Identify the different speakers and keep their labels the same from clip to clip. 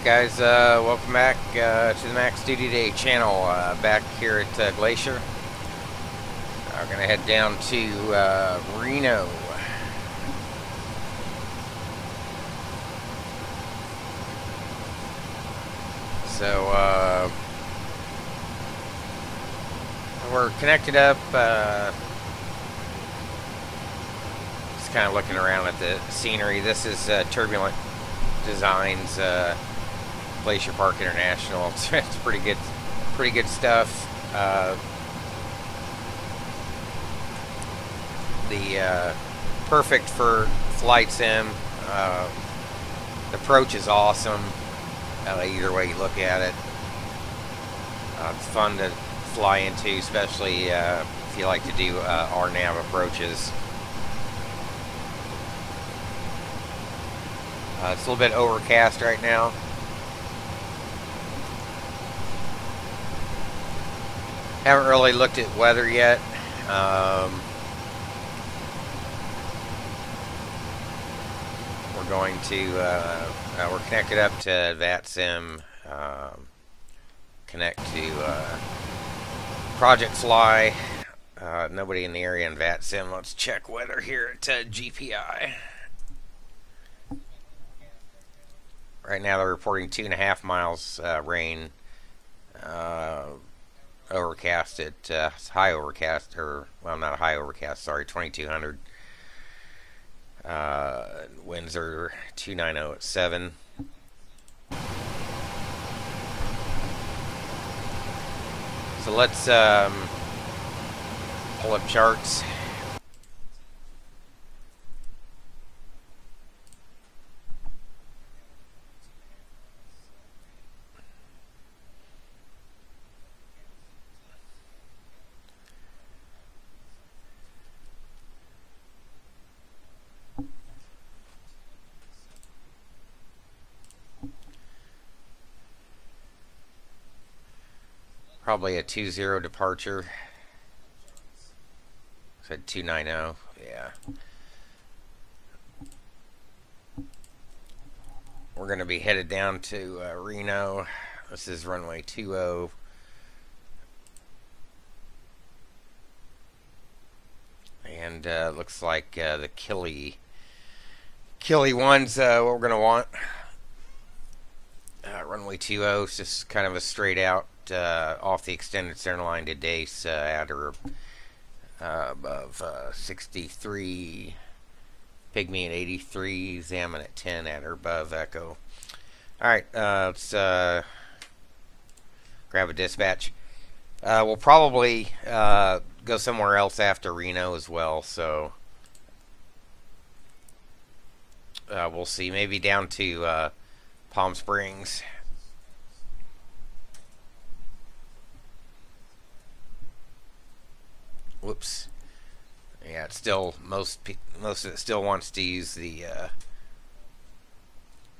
Speaker 1: guys, welcome back to the Max Duty Day channel. Back here at Glacier. We're going to head down to Reno. So, we're connected up, just kind of looking around at the scenery. This is Turbulent Designs, Glacier Park International. It's pretty good stuff. Perfect for flight sim. The approach is awesome. Either way you look at it, it's fun to fly into, especially if you like to do RNAV approaches. It's a little bit overcast right now. Haven't really looked at weather yet. We're going to, we're connected up to Vatsim, connect to Project Fly. Nobody in the area in Vatsim. Let's check weather here at GPI. Right now they're reporting 2.5 miles rain, overcast at high overcast, or well, not a high overcast, sorry, 2200. Winds are 290 at 7. So let's pull up charts. Probably a 2-0 departure. Said 290. Yeah. We're going to be headed down to Reno. This is runway 20. And looks like the Kgpi one's what we're going to want. Runway 20 is just kind of a straight out off the extended center line to Dace at or above 63, Pygmy at 83, Xammon at 10 at or above Echo. Alright, let's grab a dispatch. We'll probably go somewhere else after Reno as well, so we'll see. Maybe down to Palm Springs. Whoops. Yeah, it's still most of it still wants to use the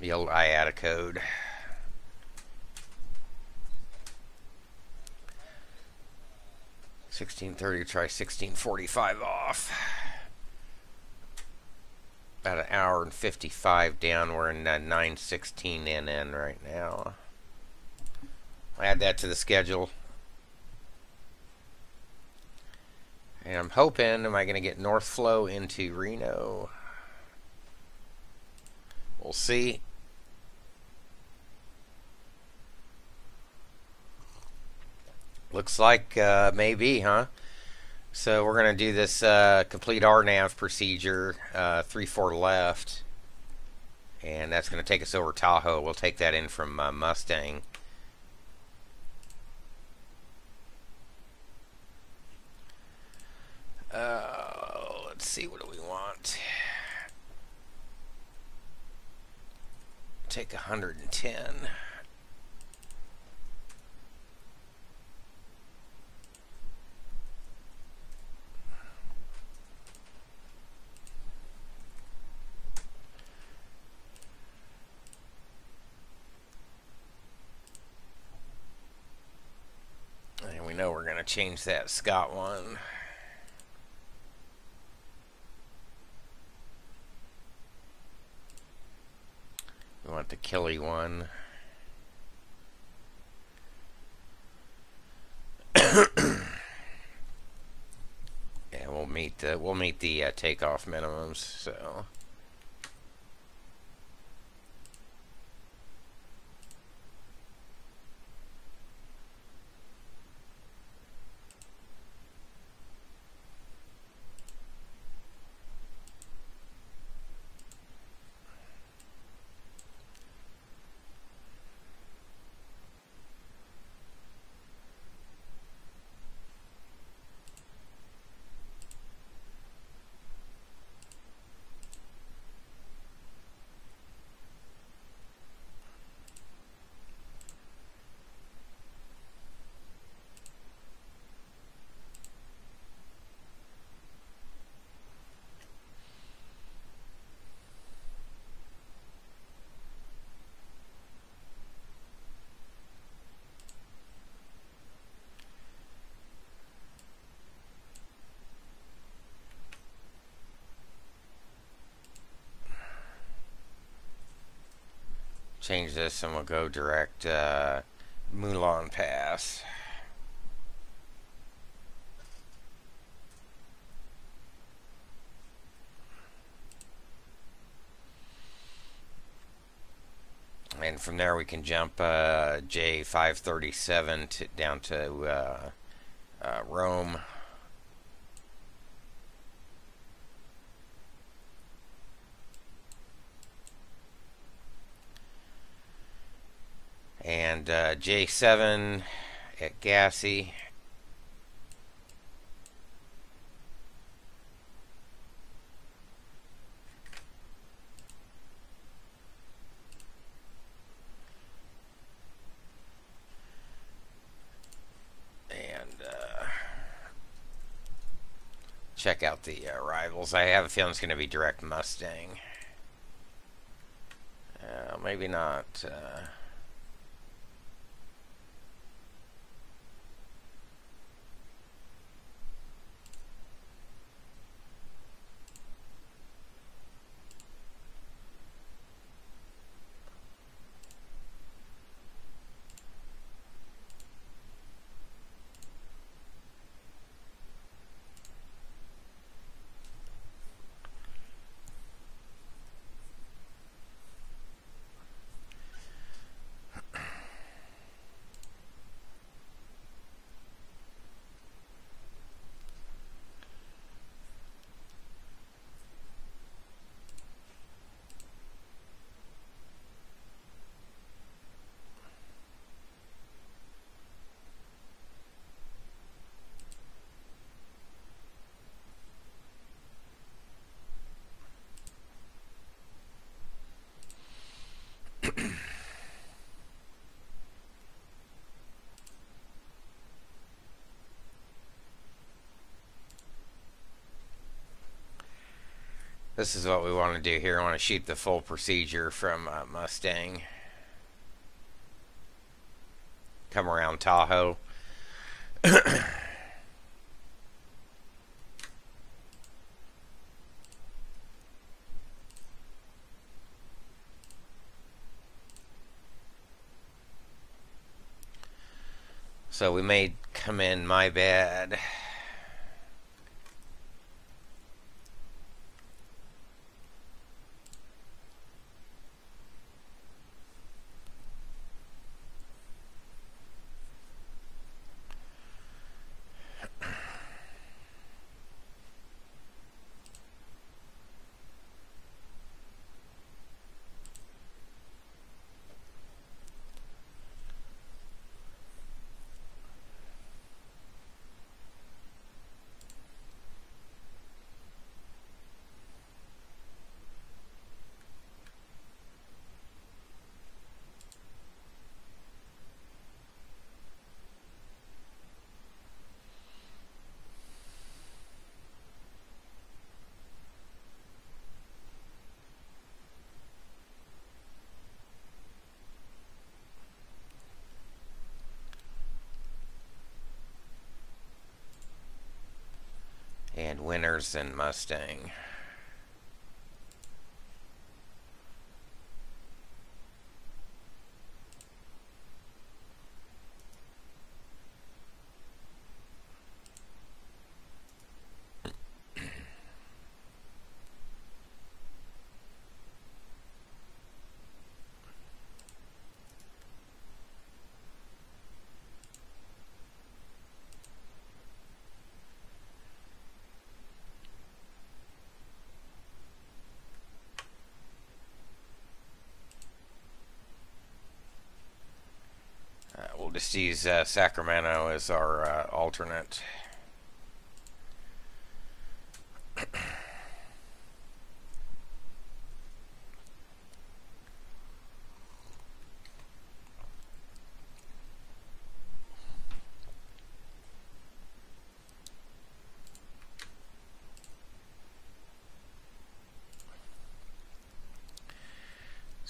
Speaker 1: old IATA code. 1630, try 1645 off. About an hour and 55 down. We're in 916 NN right now. I'll add that to the schedule. And I'm hoping, am I going to get north flow into Reno? We'll see. Looks like maybe, huh? So we're going to do this complete RNAV procedure, 3-4 left. And that's going to take us over Tahoe. We'll take that in from Mustang. Let's see, what do we want? Take 110. And we know we're going to change that Scott one. We want the Kgpi one. the takeoff minimums. So. Change this and we'll go direct Mulan Pass. And from there we can jump J537 down to Rome. And J7 at Gassy. Check out the rivals. I have a feeling it's going to be direct Mustang. Maybe not. This is what we want to do here. I want to shoot the full procedure from Mustang. Come around Tahoe. So we may come in, my bad. And winners in Mustang. Just use Sacramento as our alternate.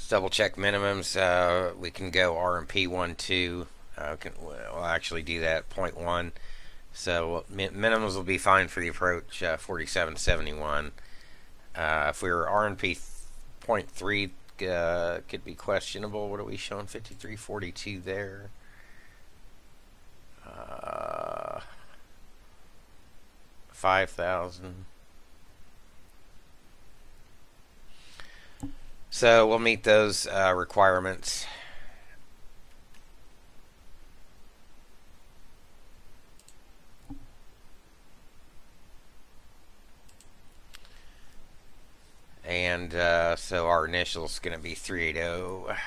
Speaker 1: Double check minimums. We can go RMP 1.2. We'll actually do that 0.1. So minimums will be fine for the approach 4771. If we were RMP 0.3, could be questionable. What are we showing? 5342 there. 5,000. So we'll meet those requirements. And so our initial is going to be 380.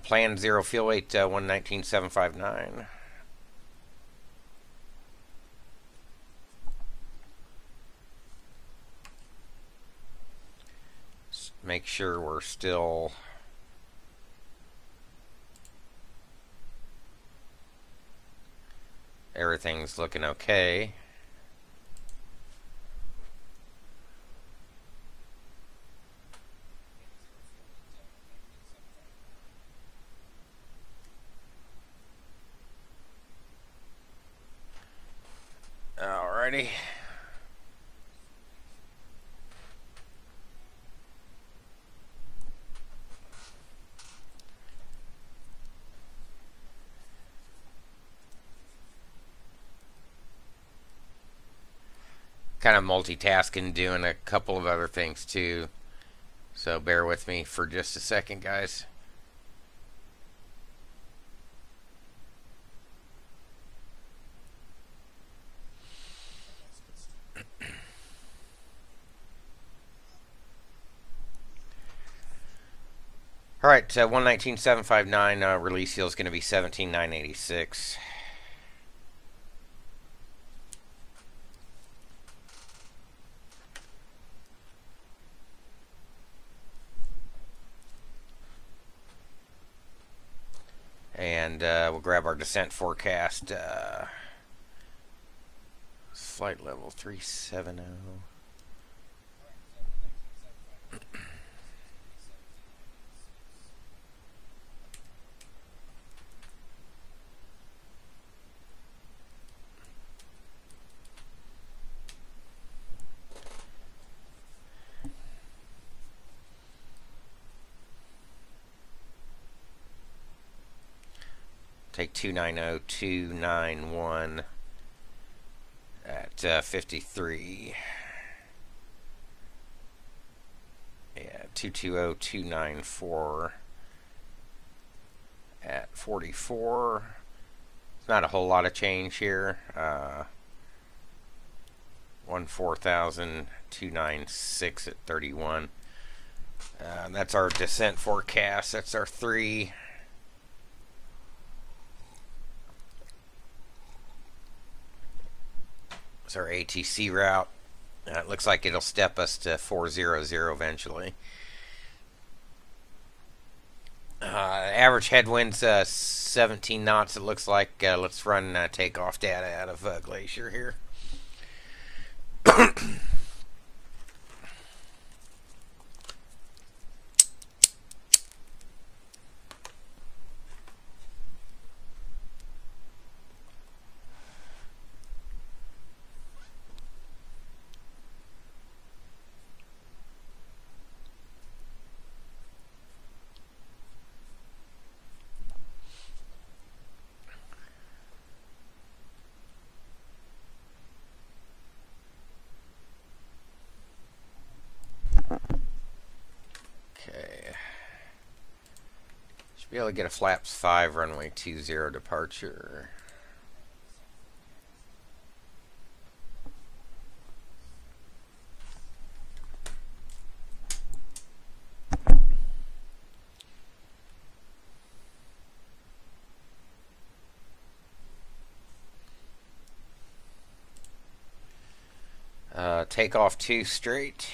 Speaker 1: Planned 0 fuel weight 119,759. Make sure we're still everything's looking okay. Alrighty. Kind of multitasking, doing a couple of other things too, so bear with me for just a second, guys. All right, 119,759 release yield is going to be 17,986. And we'll grab our descent forecast. Flight level 370. Take 290,291 at 53. Yeah, 220,294 at 44. It's not a whole lot of change here. 14,296 at 31. That's our descent forecast. That's our 3. It's our ATC route. It looks like it'll step us to 400 eventually. Average headwinds 17 knots. It looks like. Let's run takeoff data out of Glacier here. Be able to get a flaps 5 runway 20 departure. take off 2 straight.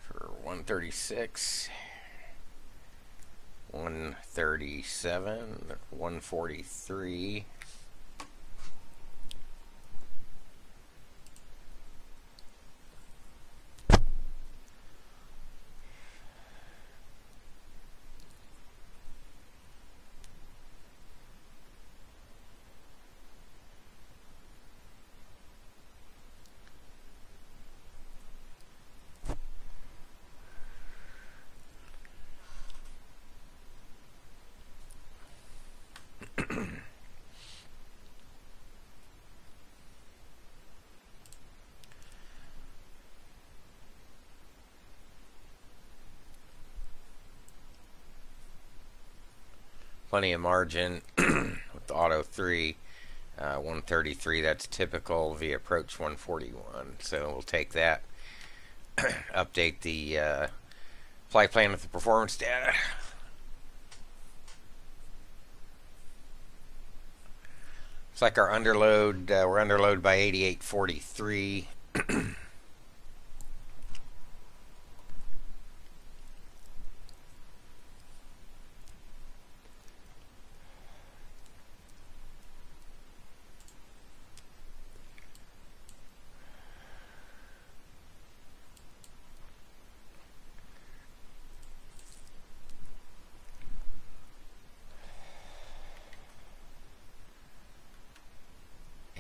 Speaker 1: For 136, 137, 143. Plenty of margin with the auto 3. 133, that's typical via approach 141. So we'll take that. Update the flight plan with the performance data. Looks like our underload, we're underload by 8843.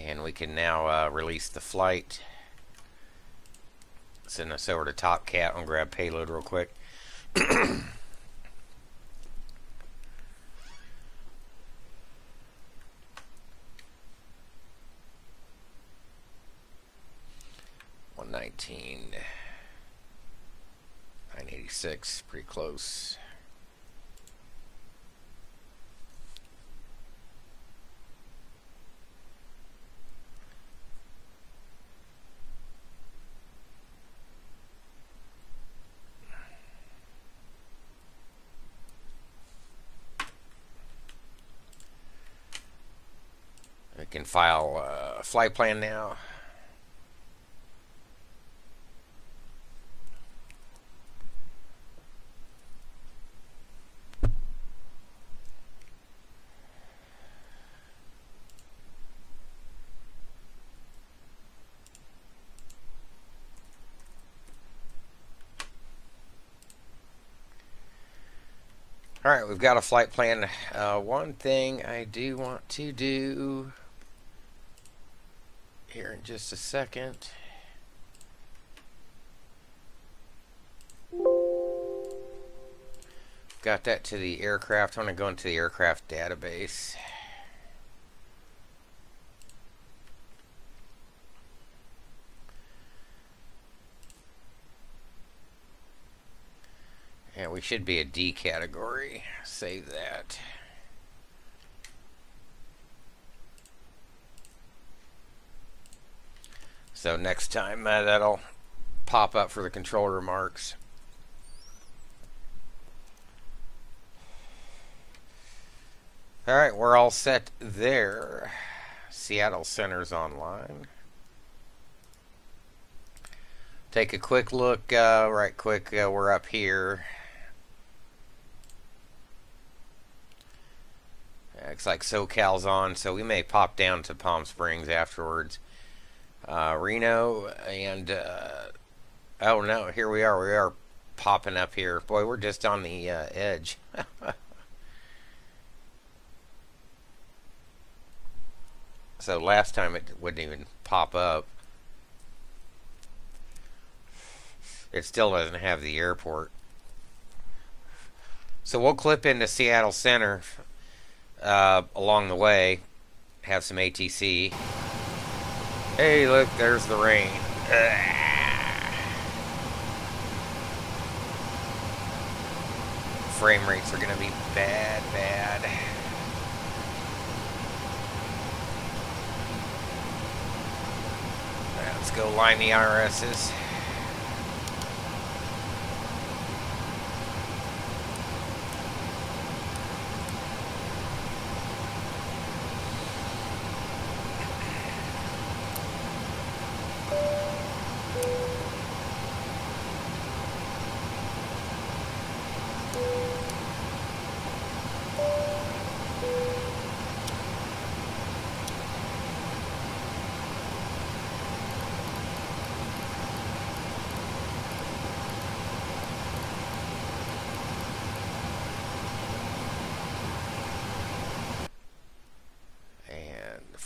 Speaker 1: And we can now release the flight. Send us over to TOPCAT. I'll grab payload real quick. $119, $986, pretty close. We can file a flight plan now. Alright, we've got a flight plan. One thing I do want to do here in just a second. Got that to the aircraft. I want to go into the aircraft database. Yeah, we should be a D category. Save that. So next time that'll pop up for the control remarks. Alright, we're all set there. Seattle Center's online. Take a quick look, right quick, we're up here. Looks like SoCal's on, so we may pop down to Palm Springs afterwards. Reno and oh no, here we are popping up here. Boy, we're just on the edge. So last time it wouldn't even pop up. It still doesn't have the airport. So we'll clip into Seattle Center along the way, have some ATC. Hey, look, there's the rain. Frame rates are going to be bad. Let's go line the IRSs.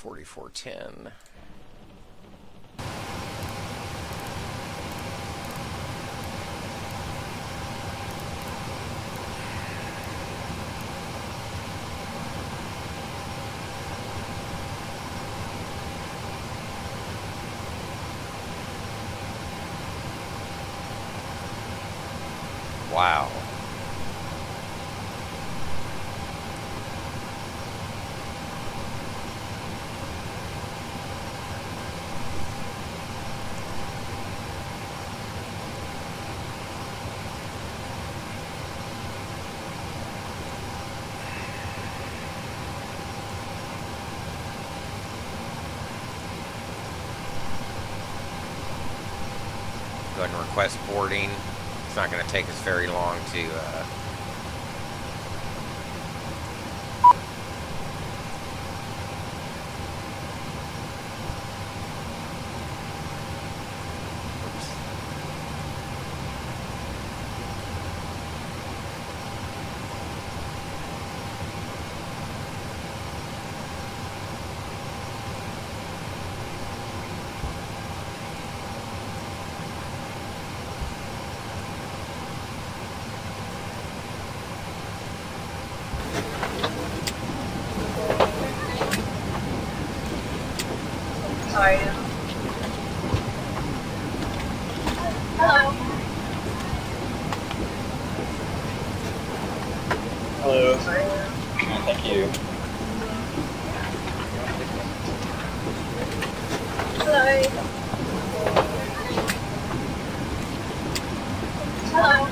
Speaker 1: 4410. Wow. Go ahead and request boarding. It's not going to take us very long to
Speaker 2: Sorry. Hello.
Speaker 3: Hello. Thank you.
Speaker 2: Hello. Hello.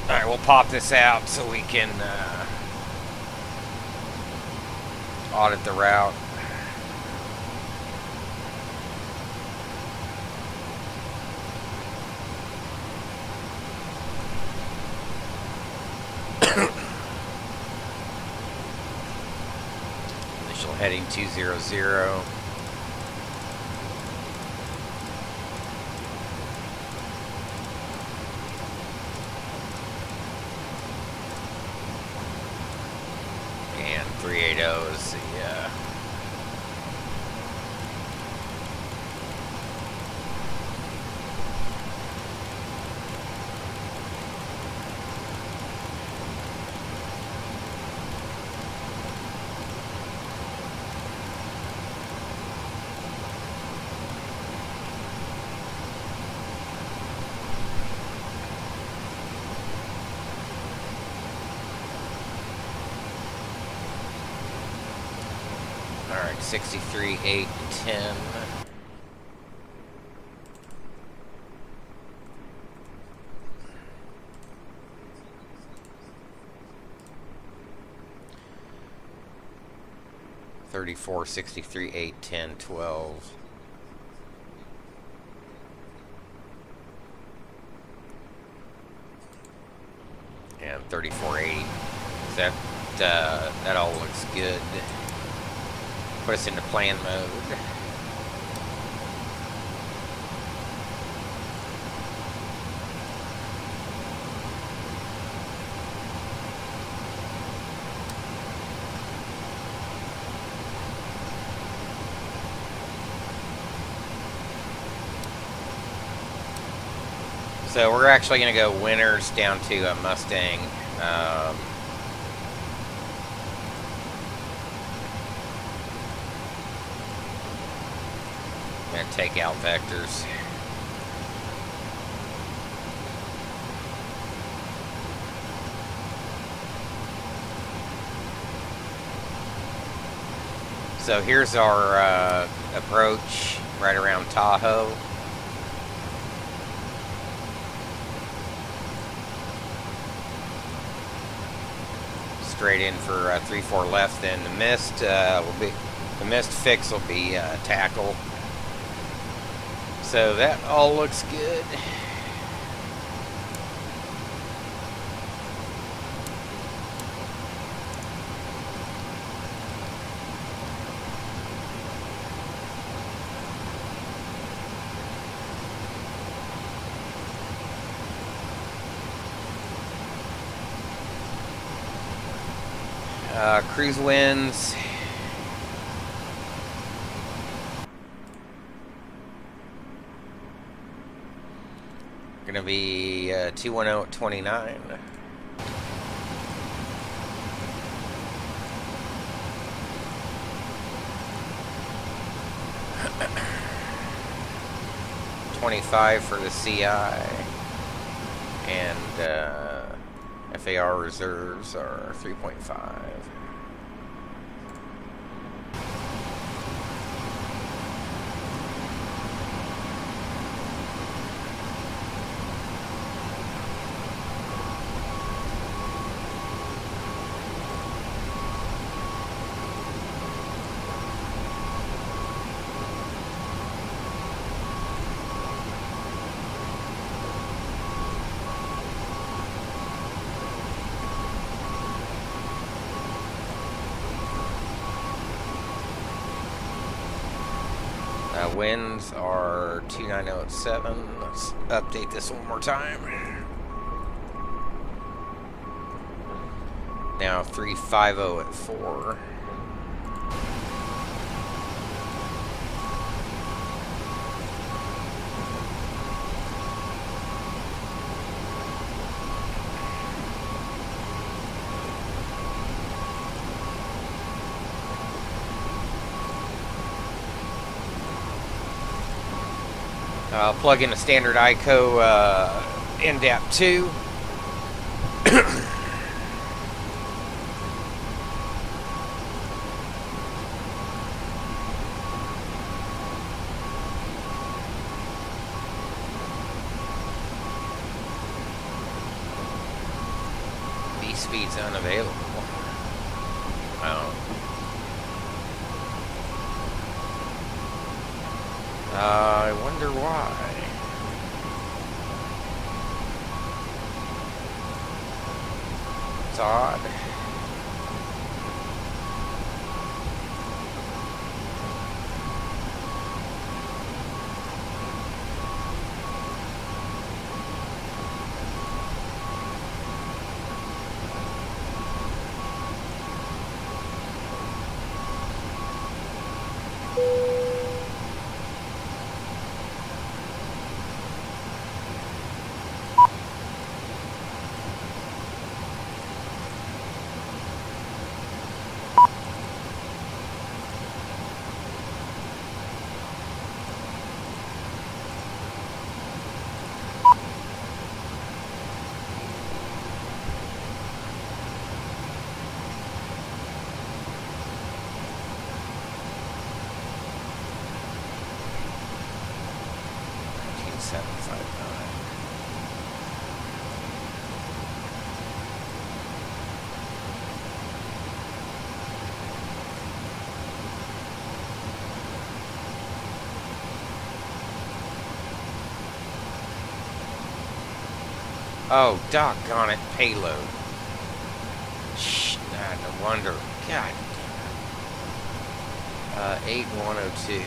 Speaker 1: Alright, we'll pop this out so we can audit the route. Initial heading 200. And 380 is the alright, 63,810. $34, 63, 8, 10, 12. And 3480. That that all looks good. Put us into plan mode. So we're actually going to go winners down to a Mustang. And take out vectors. So here's our approach right around Tahoe. Straight in for 3-4 left. Then the mist the mist fix will be tackle. So that all looks good. Cruise winds. Gonna be 210 at 29. $25 for the CI, and FAR reserves are 3.5. Winds are 290 at 7. Let's update this one more time. Now 350 at 4. I'll plug in a standard ICO NDAP 2. B speed's unavailable. I wonder why. It's odd. Oh, doggone it, payload. Shh, no wonder. God. 8102.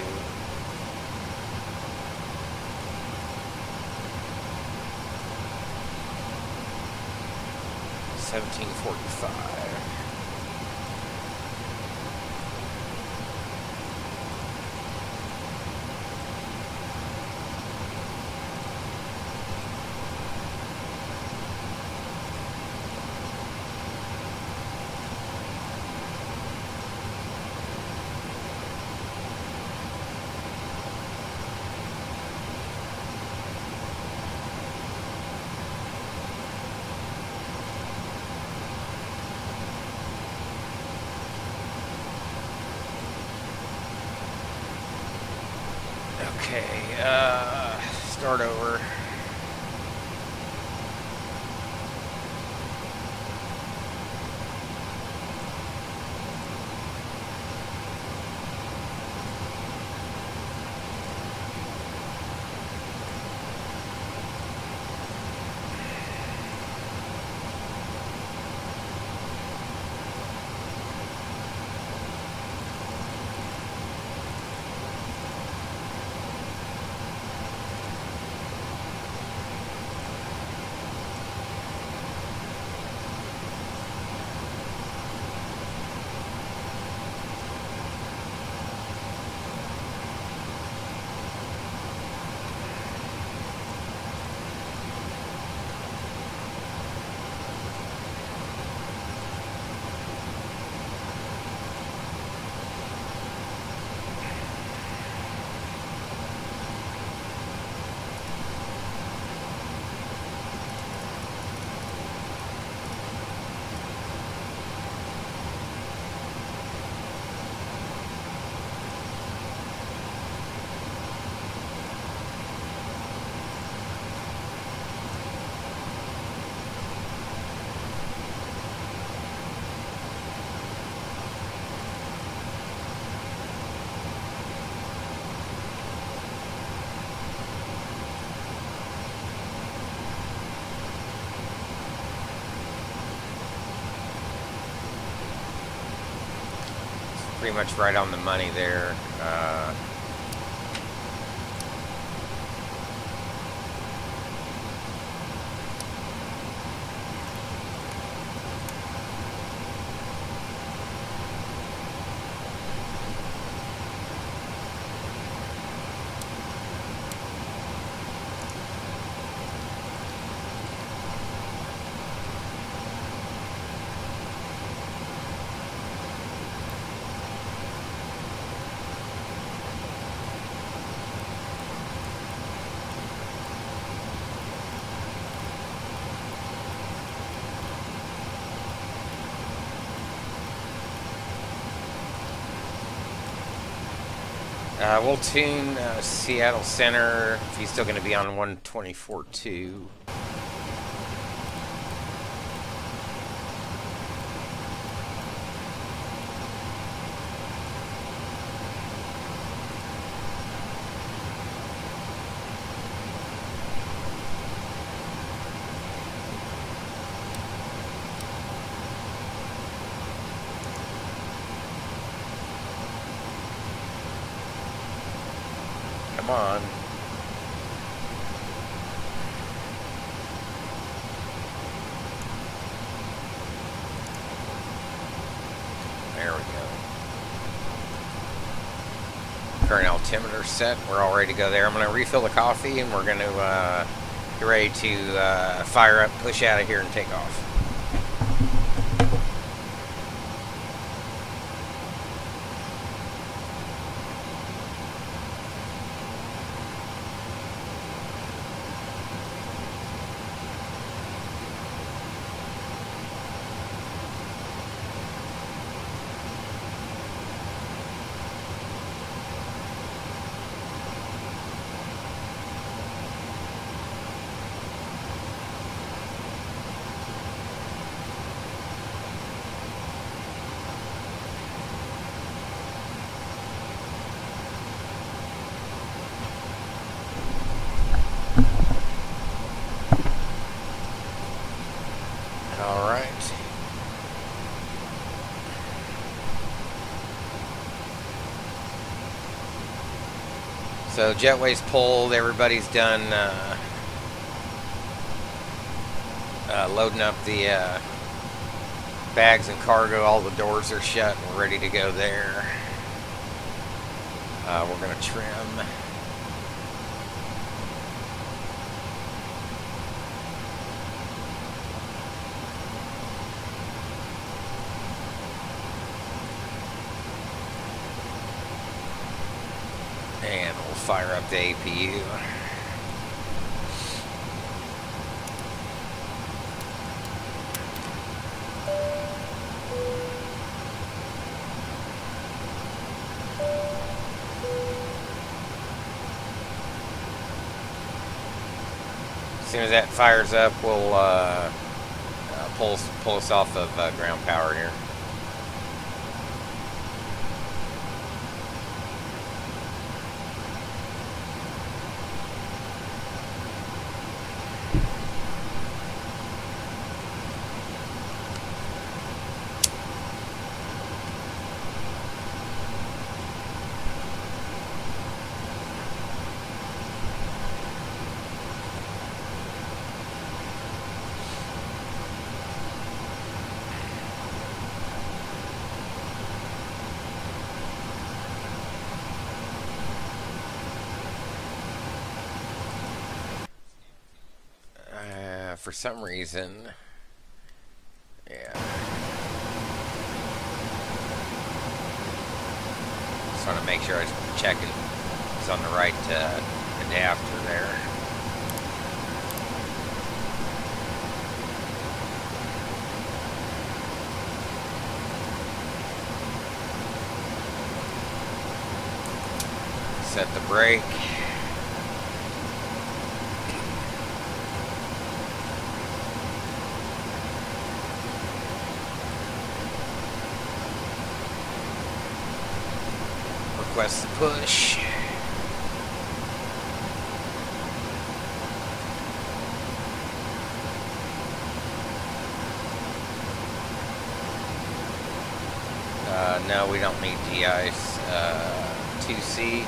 Speaker 1: $17.45. Okay, start over. Pretty much right on the money there. We'll tune Seattle Center if he's still going to be on 124.2. Come on. There we go. Current altimeter set. We're all ready to go there. I'm going to refill the coffee and we're going to get ready to fire up, push out of here, and take off. So jetway's pulled, everybody's done loading up the bags and cargo, all the doors are shut, and we're ready to go there. We're going to trim. And we'll fire up the APU. As soon as that fires up, we'll pull us off of ground power here. For some reason, yeah. Just want to make sure I check it's on the right adapter there. Set the brake. Request the push. No, we don't need de-ice. 2C.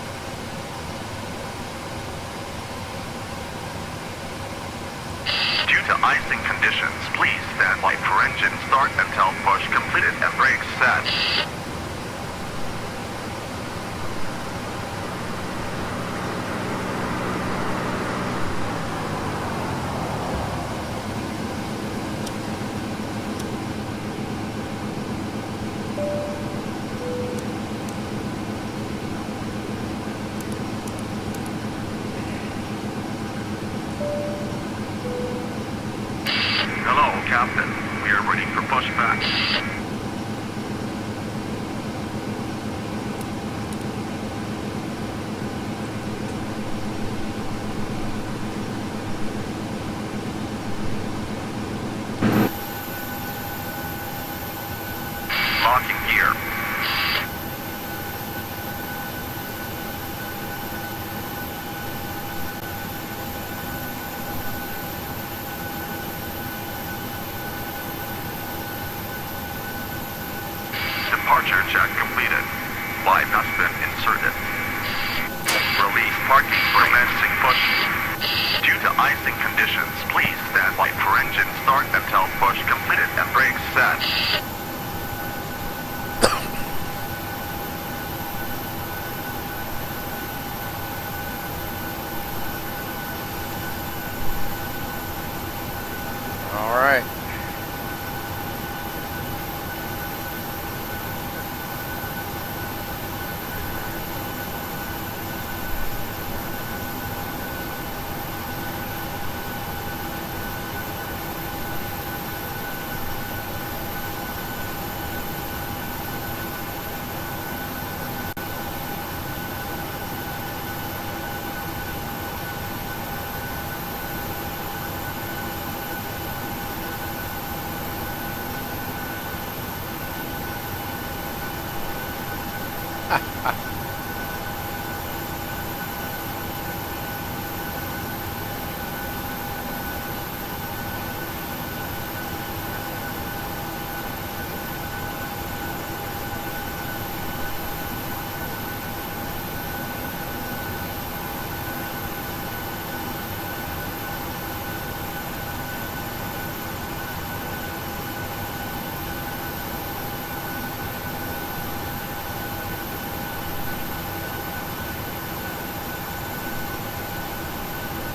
Speaker 4: Due to icing conditions, please stand by for engine start until push completed and brakes set. Captain, we are ready for pushback. Locking gear. Departure check completed. Live has been inserted. Release parking for commencing push. Due to icing conditions, please stand by for engine start until push completed and brakes set.
Speaker 1: All right.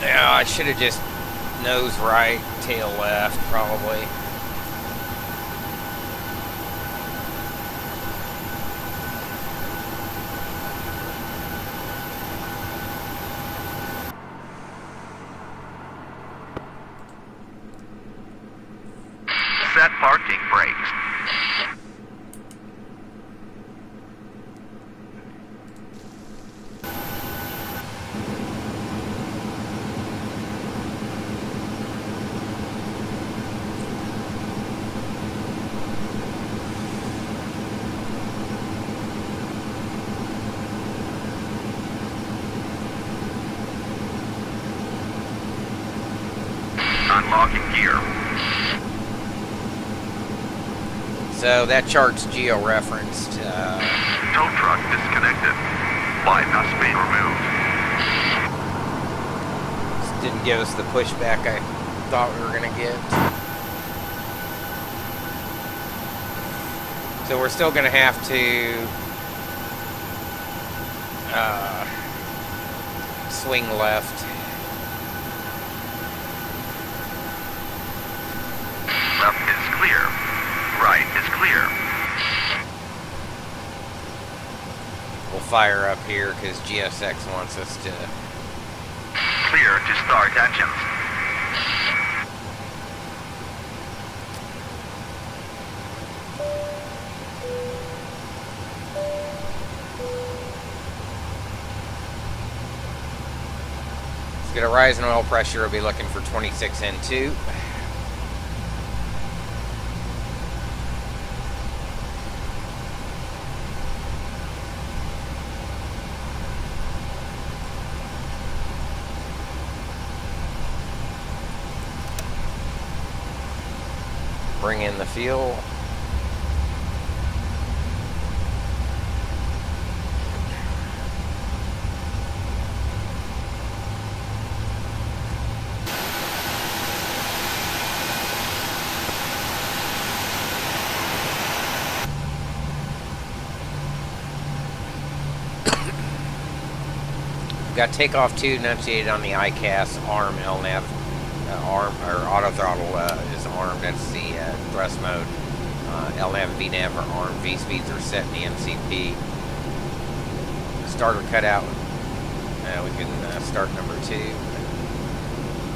Speaker 1: Yeah, I should have just nose right, tail left, probably.
Speaker 4: Set parking brakes. Unlocking gear.
Speaker 1: So that chart's geo-referenced.
Speaker 4: Tow truck disconnected. Bypass being removed.
Speaker 1: This didn't give us the pushback I thought we were going to get. So we're still going to have to swing left.
Speaker 4: Left is clear. Right is clear.
Speaker 1: We'll fire up here because GSX wants us to.
Speaker 4: Clear to start engines.
Speaker 1: Let's get a rise in oil pressure. We'll be looking for 26 N2. Bring in the fuel. Got takeoff 2 enunciated on the ICAS arm LNAV. Arm or auto throttle is armed. That's the thrust mode. LNAV and VNAV are armed. V speeds are set in the MCP. Starter cutout. We can start number 2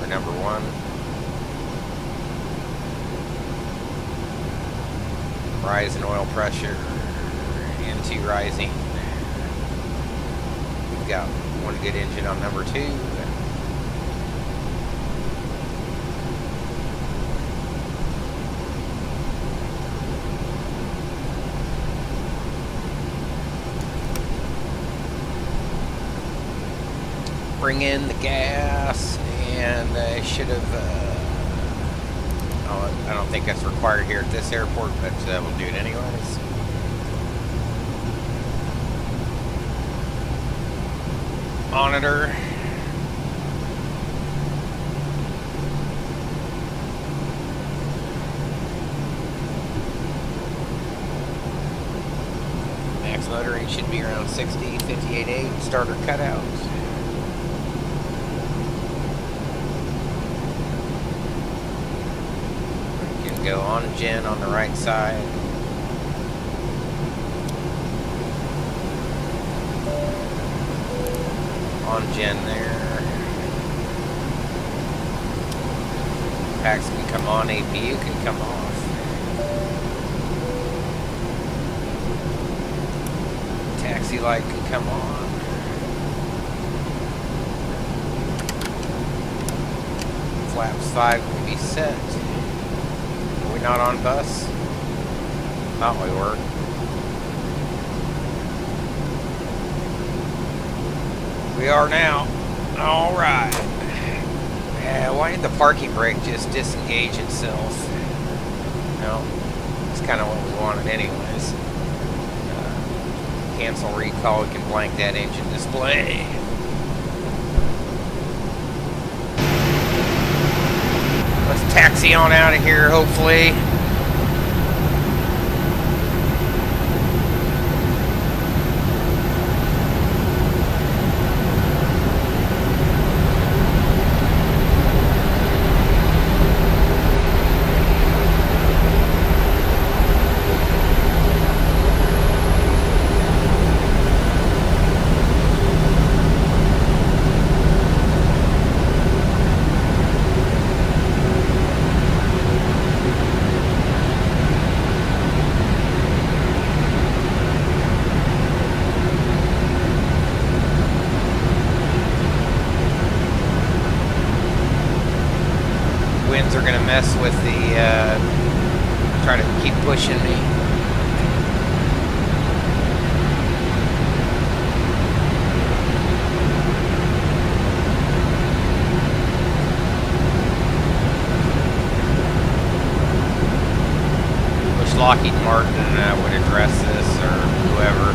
Speaker 1: or number 1. Rise in oil pressure. N2 rising. We've got one good engine on number 2. Bring in the gas, and I should have. I don't think that's required here at this airport, but we'll do it anyways. Monitor. Max motor rate should be around 60, 58.8. Starter cutout. You can go on gen on the right side. On gen there. Packs can come on, APU can come off. Taxi light can come on. Flaps 5 can be set. Are we not on bus? Thought we were. We are now. All right. Why did the parking brake just disengage itself? No, it's kind of what we wanted anyways. Cancel recall. We can blank that engine display. Let's taxi on out of here, hopefully. Are going to mess with the, try to keep pushing me. Lockheed Martin would address this, or whoever.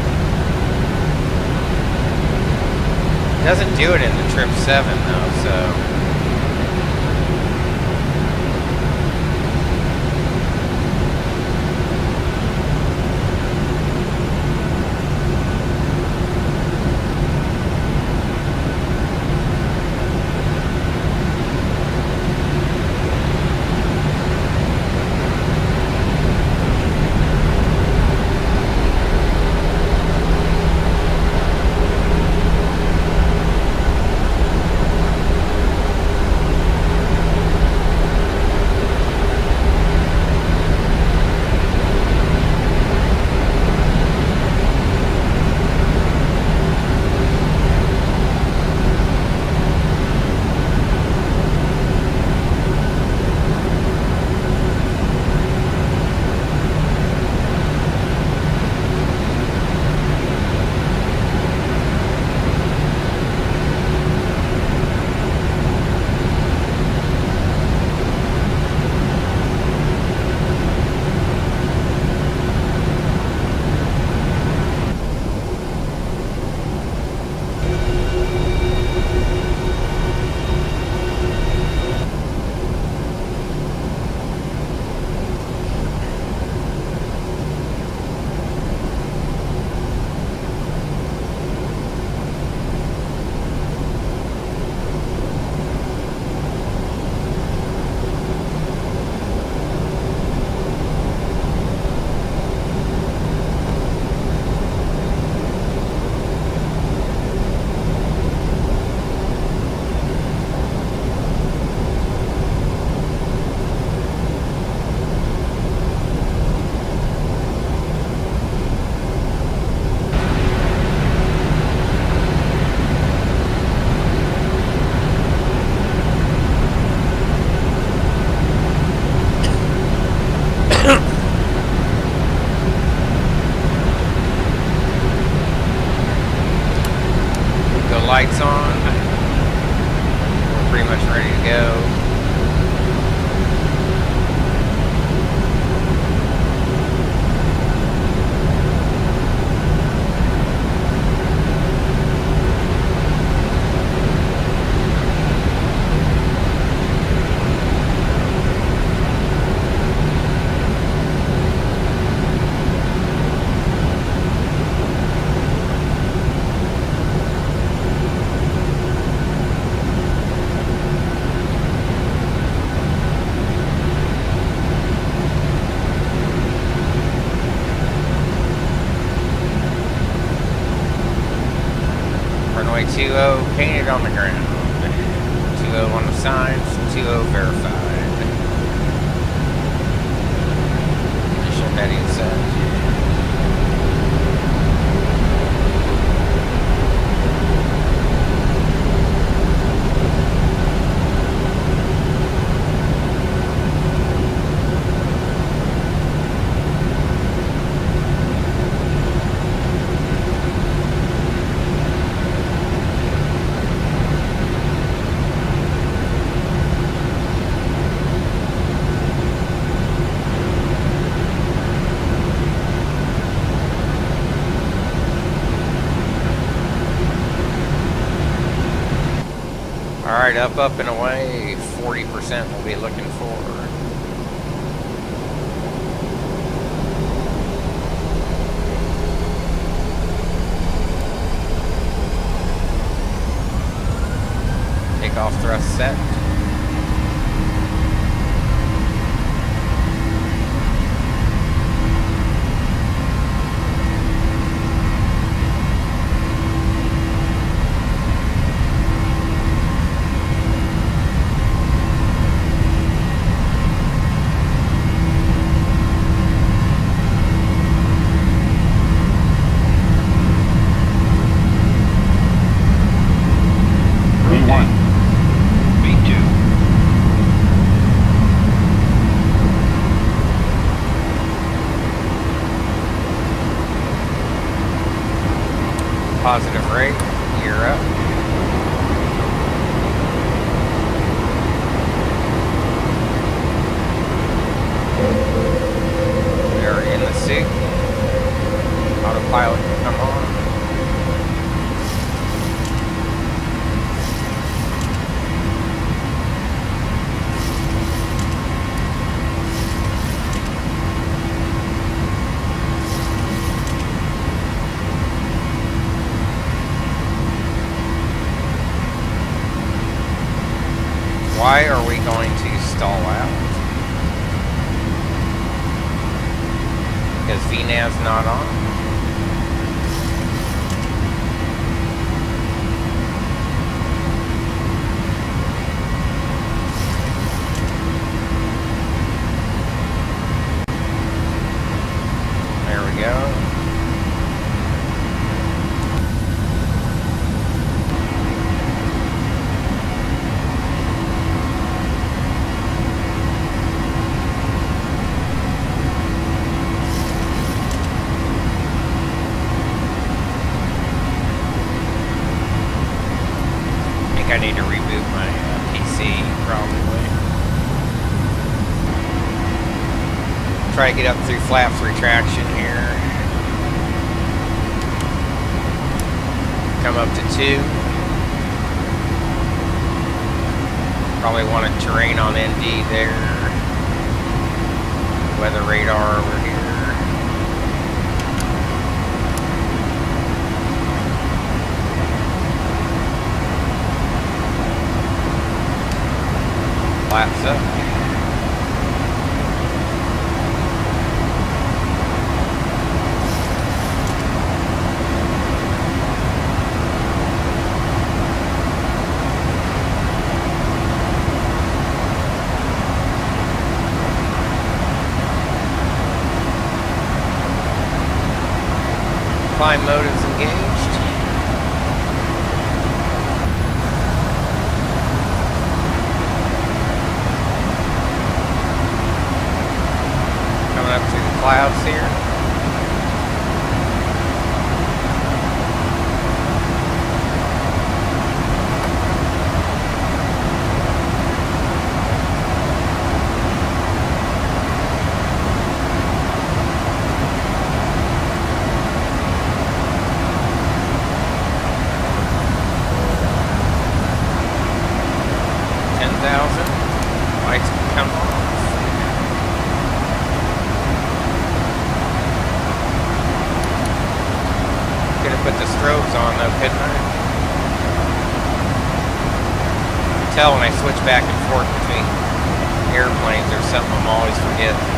Speaker 1: It doesn't do it in the 777 though, so. Lights on. We're pretty much ready to go. Runway 20 painted on the ground. 20 on the signs, 20 verified. Initial heading set. Alright, up and away, 40% we'll be looking for. Takeoff thrust set.
Speaker 3: V2
Speaker 1: going to stall out because VNAV's not on. There we go. I need to reboot my PC, probably. Try to get up through flaps retraction here. Come up to 2. Probably want a terrain on ND there. Weather radar over here. Flaps up. Climb mode is engaged. Up through the clouds here. Lights can come on. Could have put the strobes on though, couldn't I? You can tell when I switch back and forth between airplanes, there's something I'm always forgetting.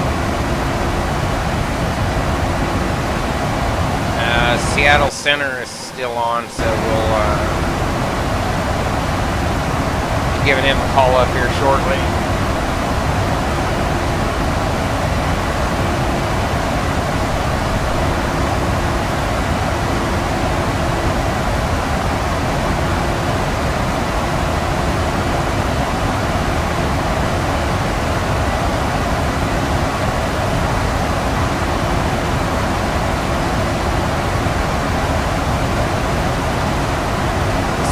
Speaker 1: Seattle Center is still on, so we'll be giving him a call up here shortly.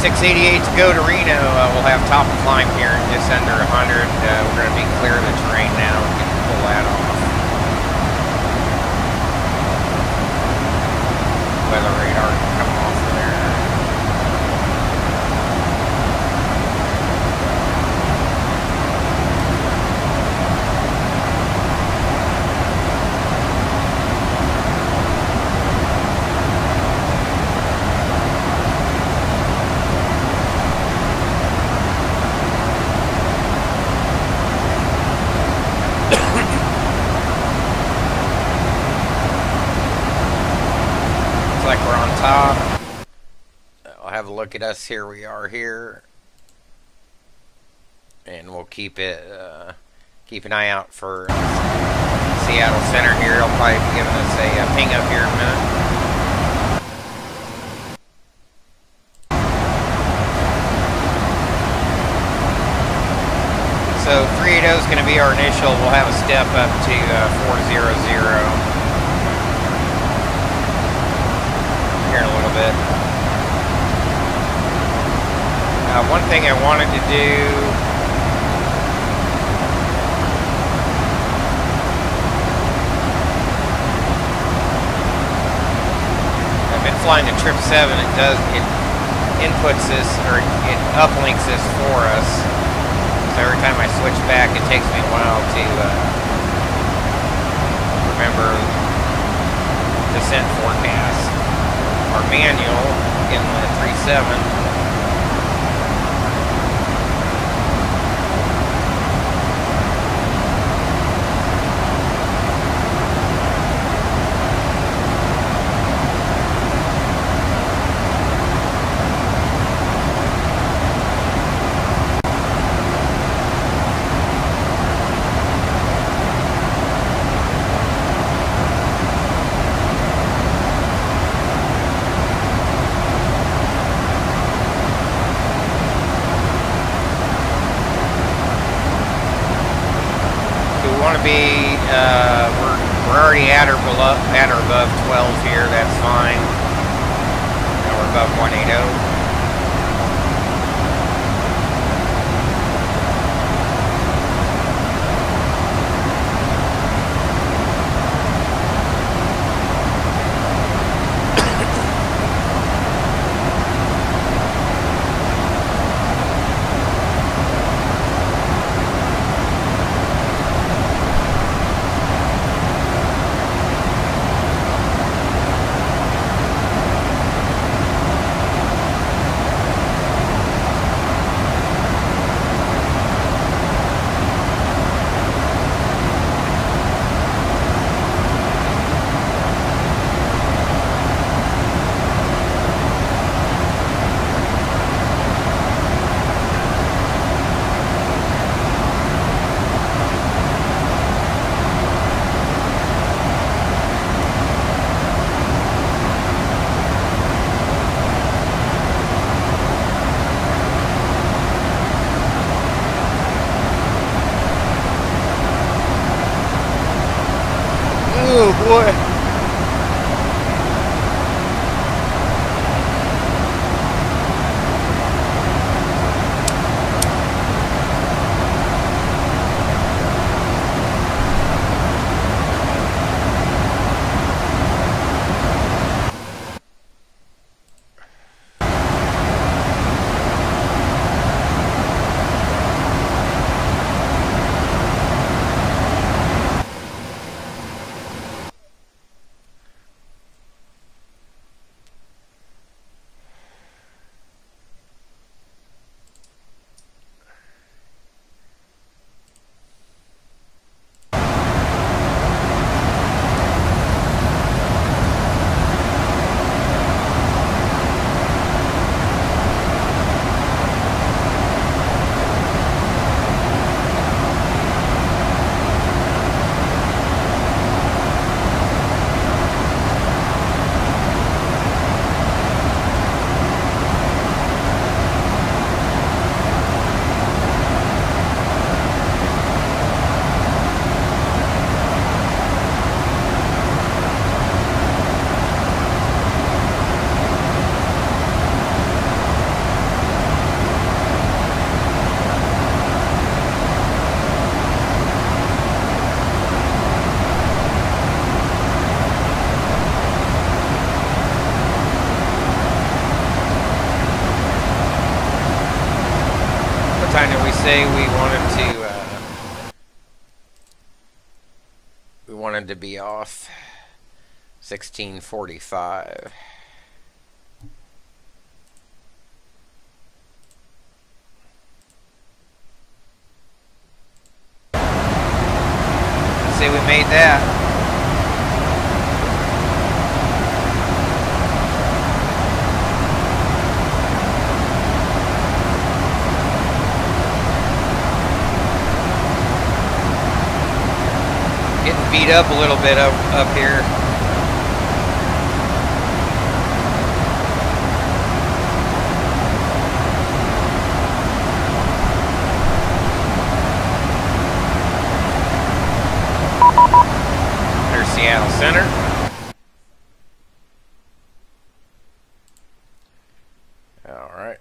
Speaker 1: .688 to go to Reno. We'll have top of climb here in just under 100. We're going to be clear of the terrain now and get to pull that off. Weather radar can come off there. Like we're on top. I'll have a look at us. Here we are here, and we'll keep it. Keep an eye out for Seattle Center here. I'll probably be giving us a ping up here in a minute. So 380 is going to be our initial. We'll have a step up to 400. Here in a little bit. One thing I wanted to do, I've been flying the 777. It inputs this, or it uplinks this for us. So every time I switch back, it takes me a while to remember descent forecast. Our manual in the 37 we want to be, we're already at or above 12 here. That's fine. Now we're above 180. Oh boy. Time did we say we wanted to be off? 16:45. Say we made that. Beat up a little bit up here. There's Seattle Center. All right.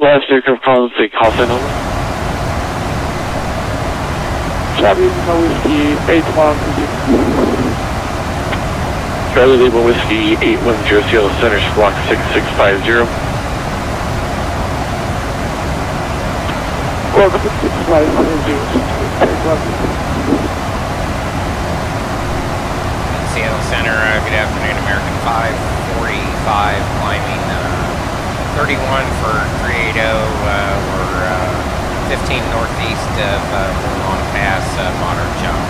Speaker 5: Last speaker from the call sign number. Charlie Lima Whiskey 81. Charlie Lima Whiskey 810 Seattle Center, Squawk 6650. Welcome to 6550.
Speaker 1: Seattle Center, good afternoon, American 545, climbing 31 for 380, we're 15 northeast of Long Pass, Modern Jump.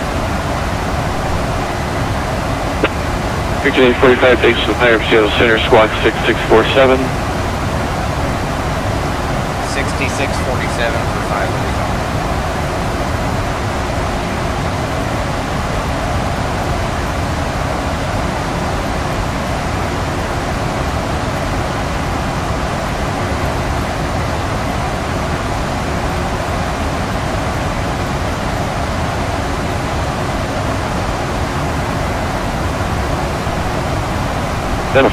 Speaker 5: Victor 845 takes the higher Seattle Center, squawk 6647.
Speaker 1: 6647 for 545.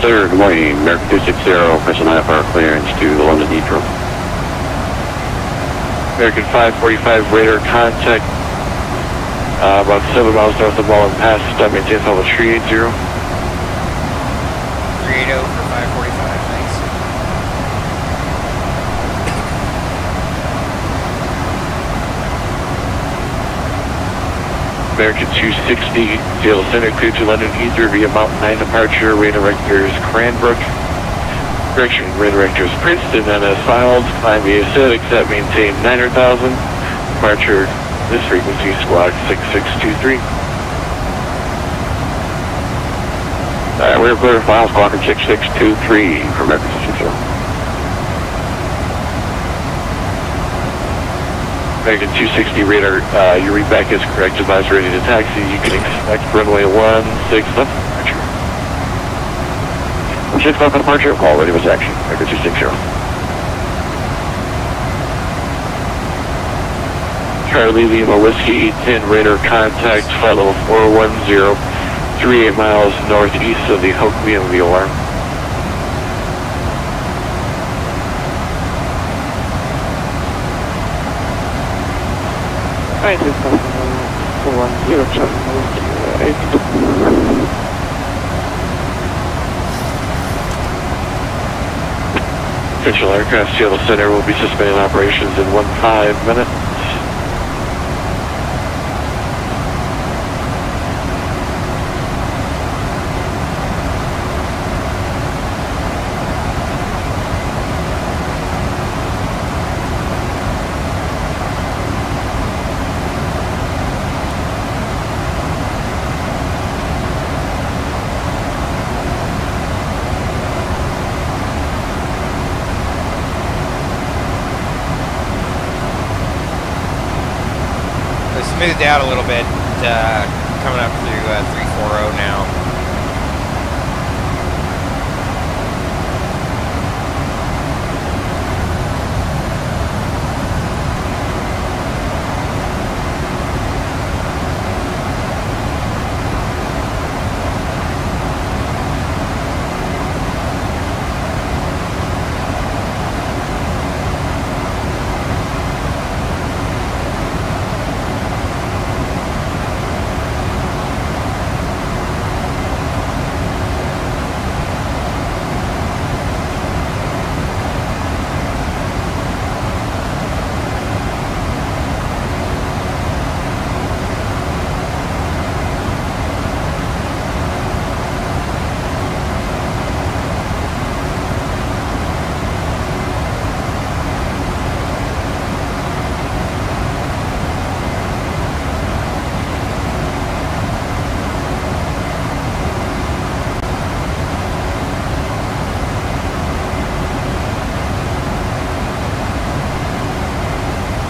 Speaker 5: Good morning, American 260, pressing IFR clearance to the London Heathrow. American 545 radar contact, about 7 miles north of Wallen Pass, maintain level 380.
Speaker 1: 380 for 545, thanks.
Speaker 5: American 260, Seattle Center, clear to London Heathrow via Mountain 9 departure, radar directors Cranbrook. Correction, radar directors Princeton, NS filed, climb via set, accept, maintain 900,000. Departure, this frequency, squawk 6623. We're clear to file, squawk 6623 for American 260. American 260 radar, your readback is correct. Advise ready to taxi. You can expect runway 16 left departure. 6 left departure. All ready with action. American 260. Charlie Lima Whiskey 810 radar contact. Flight level 410. 38 miles northeast of the Kgpi-Krno alarm.
Speaker 6: Right, this is 410, channel 8.
Speaker 5: Official aircraft Seattle Center will be suspending operations in 15 minutes.
Speaker 1: Smoothed out a little bit, coming up through 340 now.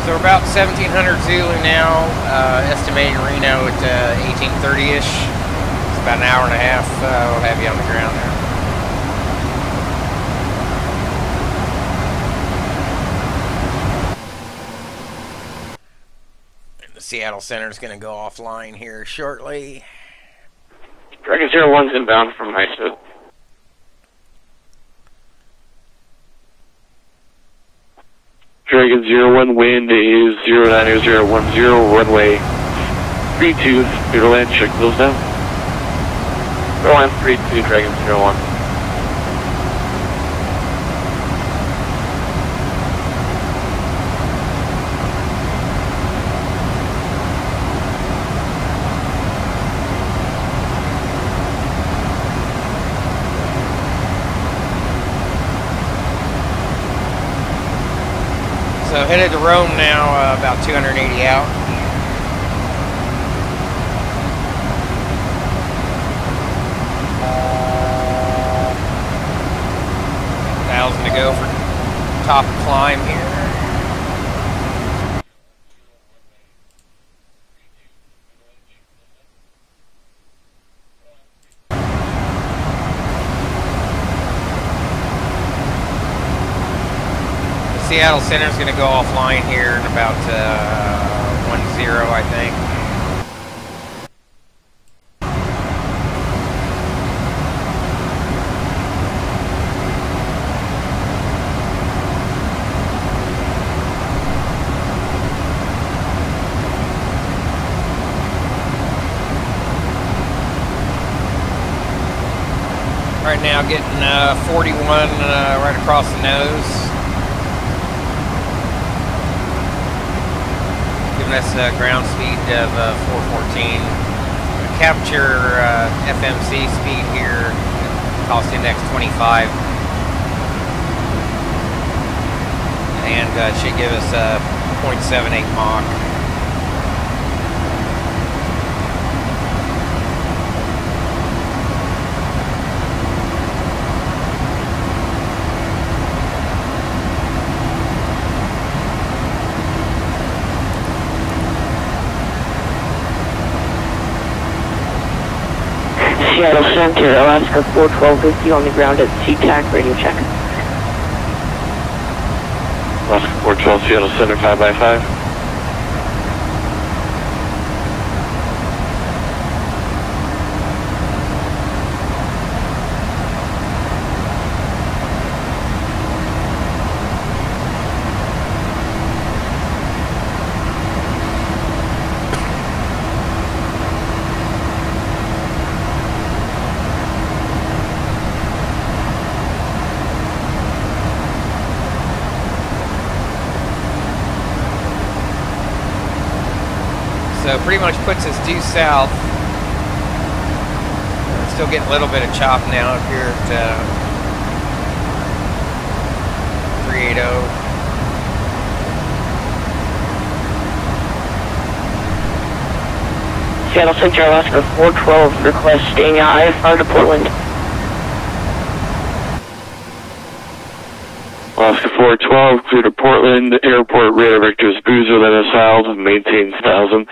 Speaker 1: So we're about 1700 Zulu now, estimating Reno at 1830-ish. It's about an hour and a half. We'll have you on the ground there. And the Seattle Center is going to go offline here shortly.
Speaker 5: Dragon 01's inbound from ISO. Dragon 01, wind is 09010, runway 32, clear to land, check those down. Airline 32, Dragon 01.
Speaker 1: So headed to Rome now, about 280 out. go for top climb here. Seattle Center is going to go offline here in about 1-0, I think. Right now getting 41 right across the nose. Giving us a ground speed of 414. Capture FMC speed here, cost index 25. And should give us a 0.78 Mach.
Speaker 6: Seattle Center, Alaska 41250 on the ground at SeaTac, radio check.
Speaker 5: Alaska 412, Seattle Center 5x5.
Speaker 1: So pretty much puts us due south. Still getting a little bit of chop now up here at 380.
Speaker 6: Seattle Center, Alaska 412, request staying IFR to Portland.
Speaker 5: Alaska 412, clear to Portland. Airport radar vectors boozer, then assailed, maintain 1000.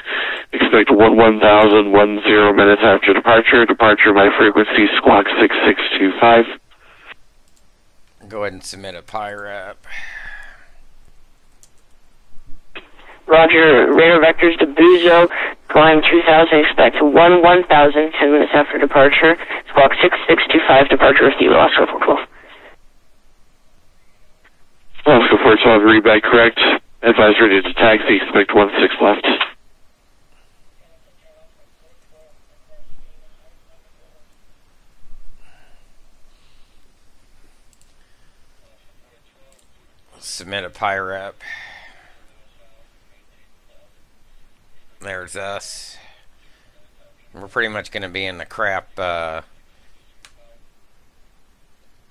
Speaker 5: Expect 1010 minutes after departure. Departure by frequency squawk 6625.
Speaker 1: Go ahead and submit a PIRAP.
Speaker 6: Roger, radar vectors to Buzo, climb 3000, expect 1010 10 minutes after departure. Squawk 6625, departure with you, Alaska 412.
Speaker 5: Alaska 412, read back correct. Advise ready to taxi, expect 16 left.
Speaker 1: Submit a PIRAP. There's us. We're pretty much going to be in the crap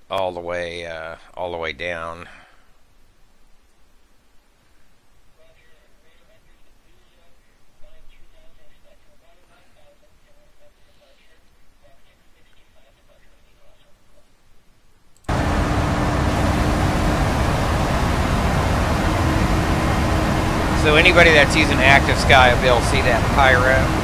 Speaker 1: all the way down. So anybody that's using Active Sky will be able to see that PIRAP.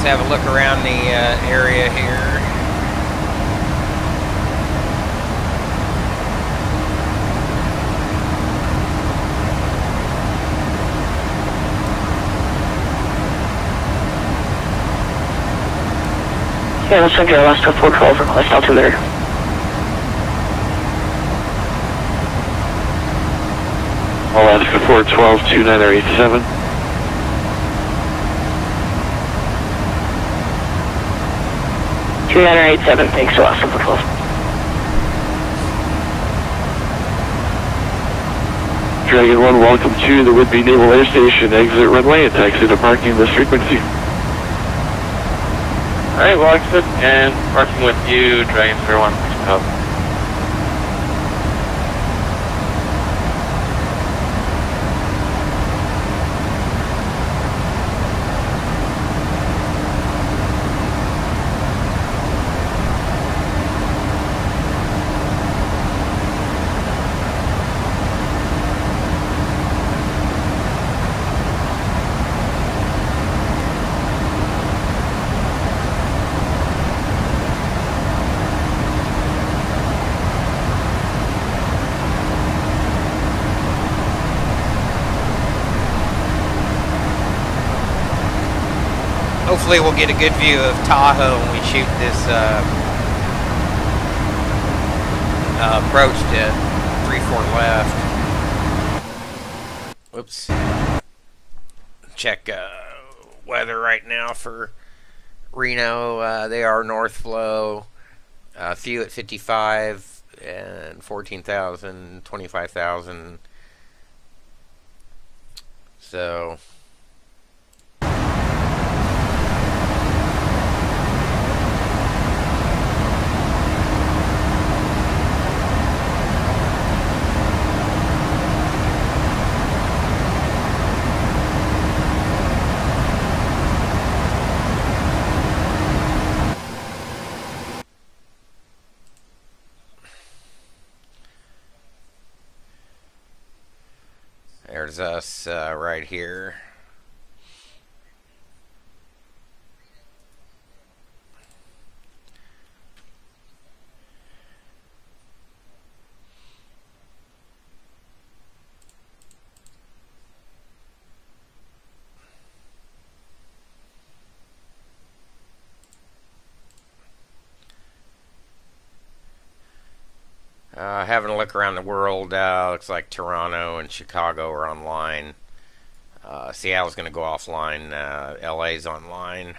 Speaker 1: Have a look around the area here.
Speaker 6: Seattle Center, Alaska 412, request altimeter.
Speaker 5: Alaska 412, 29087.
Speaker 6: Thanks, Alaska 412.
Speaker 5: Dragon 1, welcome to the Whidbey Naval Air Station. Exit runway and taxi to parking this frequency.
Speaker 7: Alright, well, exit and parking with you, Dragon 01. Out.
Speaker 1: Hopefully we'll get a good view of Tahoe when we shoot this approach to 34 left. Whoops. Check weather right now for Reno. They are north flow. Few at 55 and 14,000, 25,000. So... There's us right here. Having a look around the world, looks like Toronto and Chicago are online. Seattle's going to go offline. LA's online.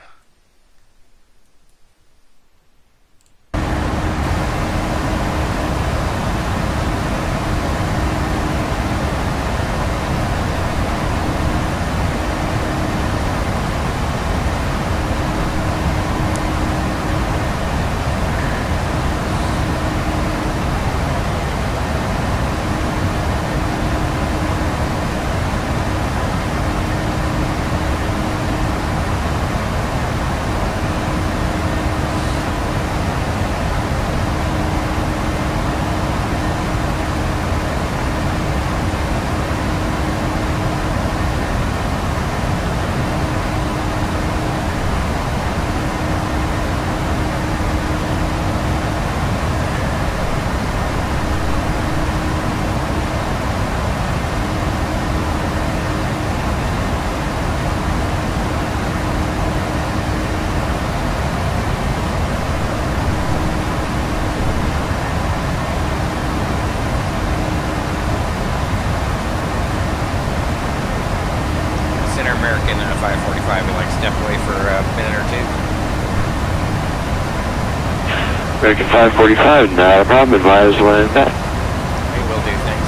Speaker 1: American 545 would like to step away for a minute or two.
Speaker 5: American 545, not a problem. Advise when back.
Speaker 1: We will do, thanks.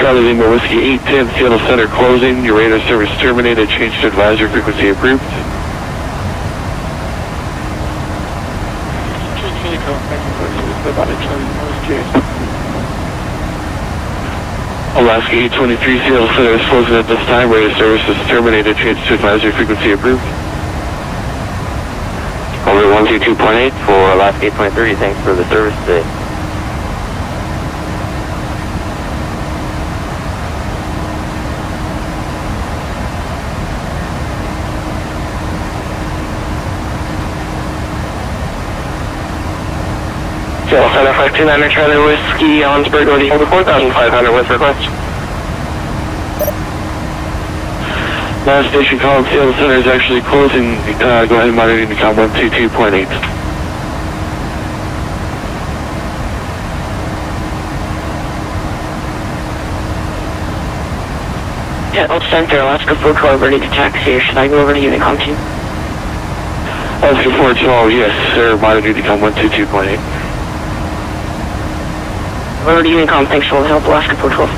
Speaker 5: Charlie Lima Whiskey 810, Seattle Center closing. Your radar service terminated. Change to advisory frequency approved. Alaska 823, Seattle Center is closing at this time. Radar service is terminated. Change to advisory frequency approved.
Speaker 6: Over 122.8 for Alaska 823. Thanks for the service today. Seattle Center 529 Charlie Whiskey, Ellensburg, North over 4,500 with request.
Speaker 5: Last station called Seattle Center is actually closing. Go ahead and monitor Unicom 122.8.
Speaker 6: Seattle Center, Alaska 412, ready to taxi. Should I go over to Unicom 2?
Speaker 5: Alaska 412, yes, sir. Monitor Unicom 122.8.
Speaker 6: Over to Unicom, thanks for all the help, Alaska 412.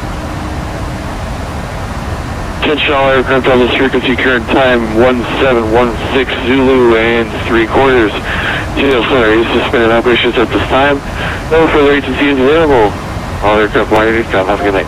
Speaker 5: Attention all aircraft on this frequency, current time 1716 Zulu and 3/4. Seattle Center is suspended operations at this time. No further agency is available. All aircraft monitor Unicom. Have a good night.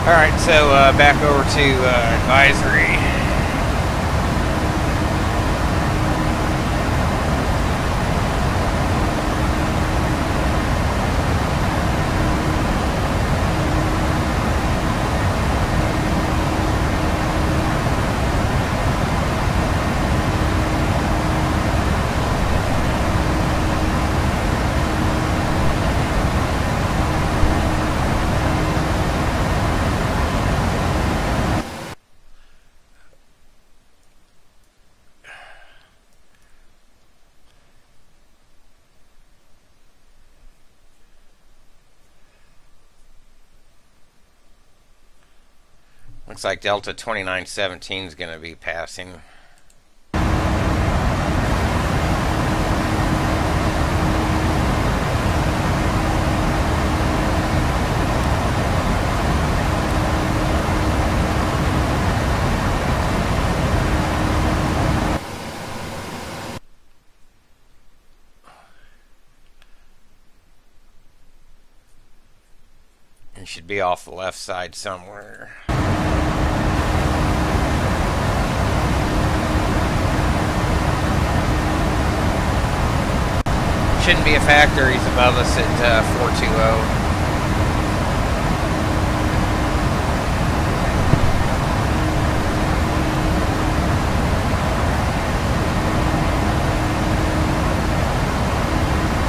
Speaker 1: Alright, so back over to advisory. Looks like Delta 2917 is going to be passing. It should be off the left side somewhere. Shouldn't be a factor. He's above us at 420.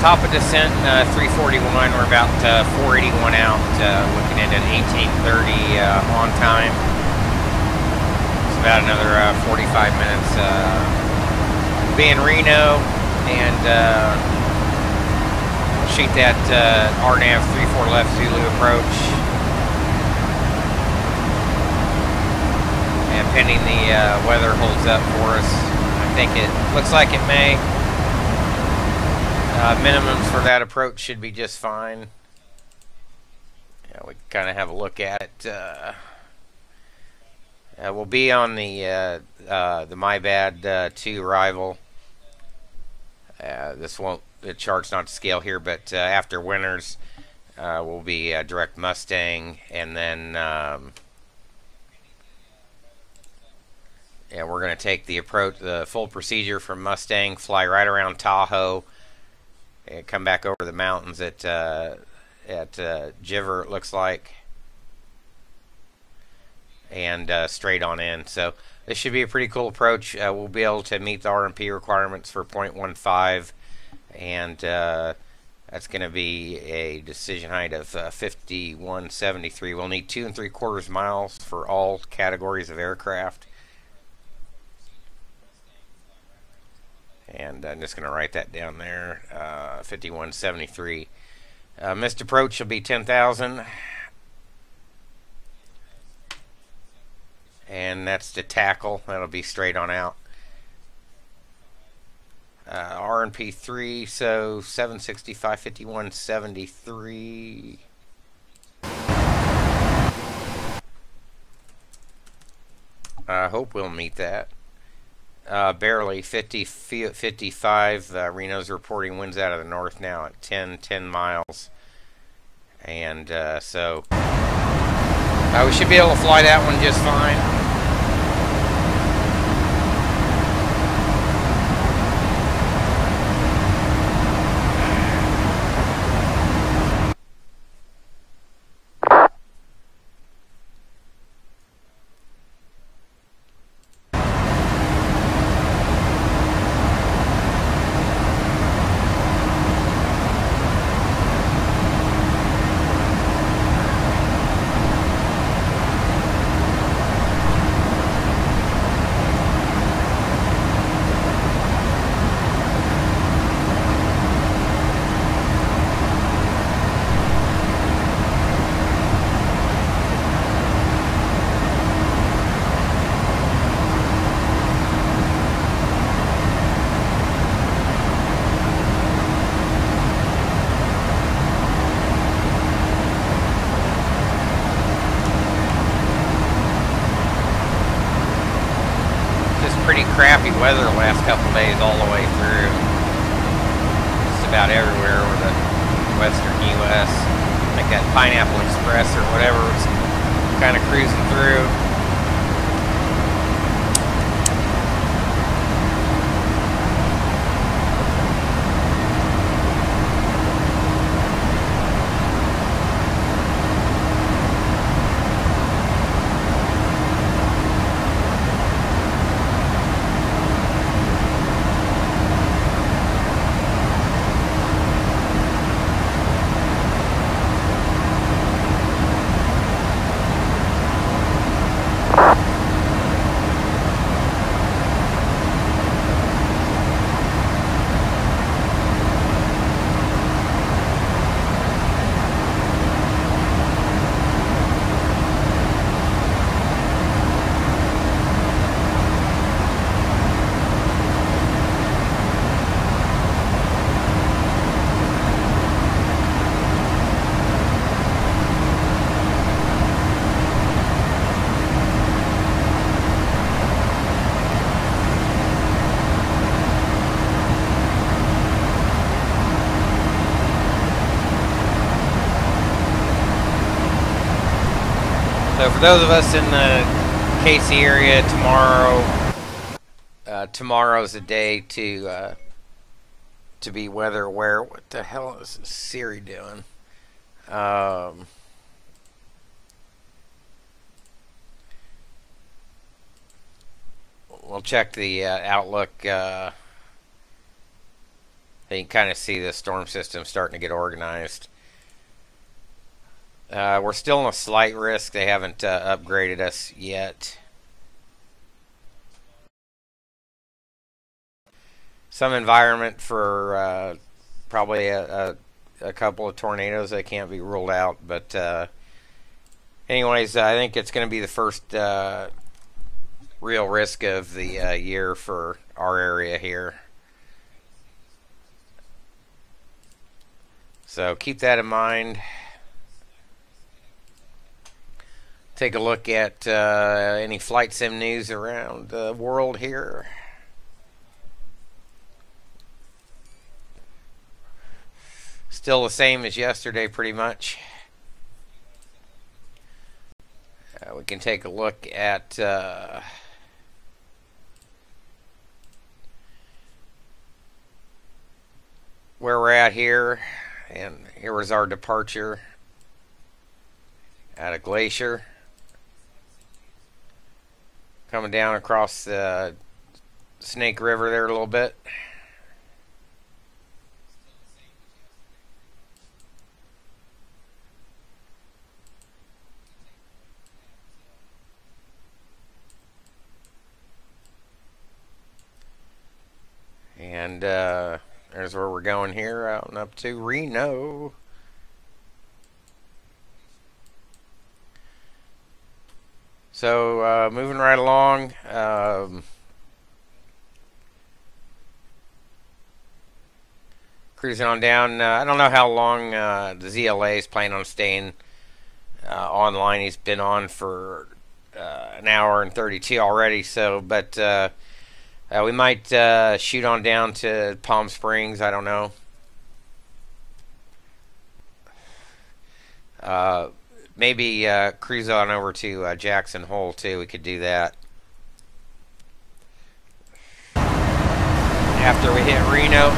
Speaker 1: Top of descent, 341. We're about 481 out, looking at an 1830 on time. It's about another 45 minutes. Be in Reno, and shoot that RNAV 34 left Zulu approach. And pending the weather holds up for us, I think it looks like it may. Minimums for that approach should be just fine. Yeah, we can kind of have a look at it. We'll be on the My Bad 2 arrival. This won't, the chart's not to scale here, but after Winters, we'll be direct Mustang, and then yeah, we're going to take the approach, the full procedure from Mustang, fly right around Tahoe, and come back over the mountains at Jiver, it looks like, and straight on in. So this should be a pretty cool approach. We'll be able to meet the RMP requirements for 0.15, and that's going to be a decision height of 5173. We'll need 2 3/4 miles for all categories of aircraft. And I'm just going to write that down there, 5173. Missed approach will be 10,000. And that's to tackle. That'll be straight on out. RNP 3, so 765, 5173. I hope we'll meet that. Barely 55. Reno's reporting winds out of the north now at 10 miles, and so we should be able to fly that one just fine. Pretty crappy weather the last couple of days all the way through. Just about everywhere over the western U.S. Like that Pineapple Express or whatever was kind of cruising through. So for those of us in the KC area, tomorrow's a day to be weather aware. What the hell is Siri doing? We'll check the outlook. You can kind of see the storm system starting to get organized. We're still in a slight risk. They haven't upgraded us yet. Some environment for probably a couple of tornadoes that can't be ruled out. But anyways, I think it's going to be the first real risk of the year for our area here. So keep that in mind. Take a look at any flight sim news around the world here. Still the same as yesterday, pretty much. We can take a look at where we're at here, and here was our departure at a glacier. Coming down across the Snake River there a little bit. And there's where we're going here, out and up to Reno. So moving right along, cruising on down. I don't know how long the ZLA is planning on staying online. He's been on for an hour and 32 already. So, but we might shoot on down to Palm Springs. I don't know. Maybe cruise on over to Jackson Hole too. We could do that after we hit Reno.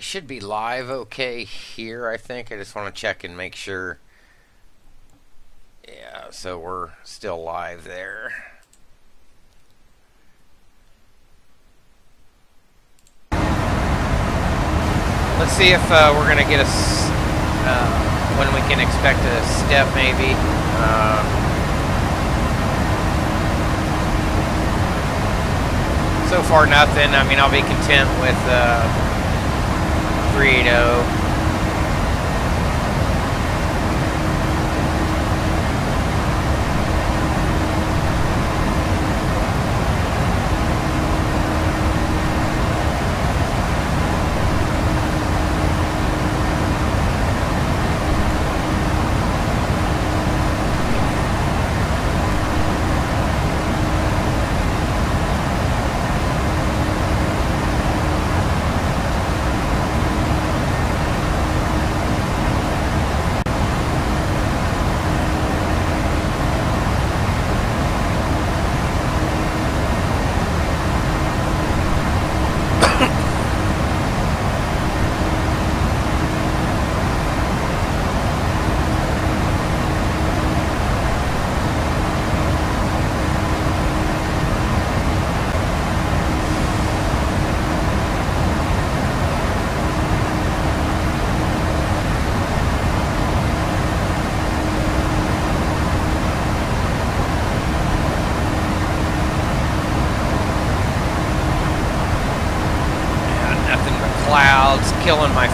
Speaker 1: Should be live okay here, I think. I just want to check and make sure. Yeah, so we're still live there. Let's see if we're going to get when we can expect a step maybe. So far nothing. I mean, I'll be content with 380.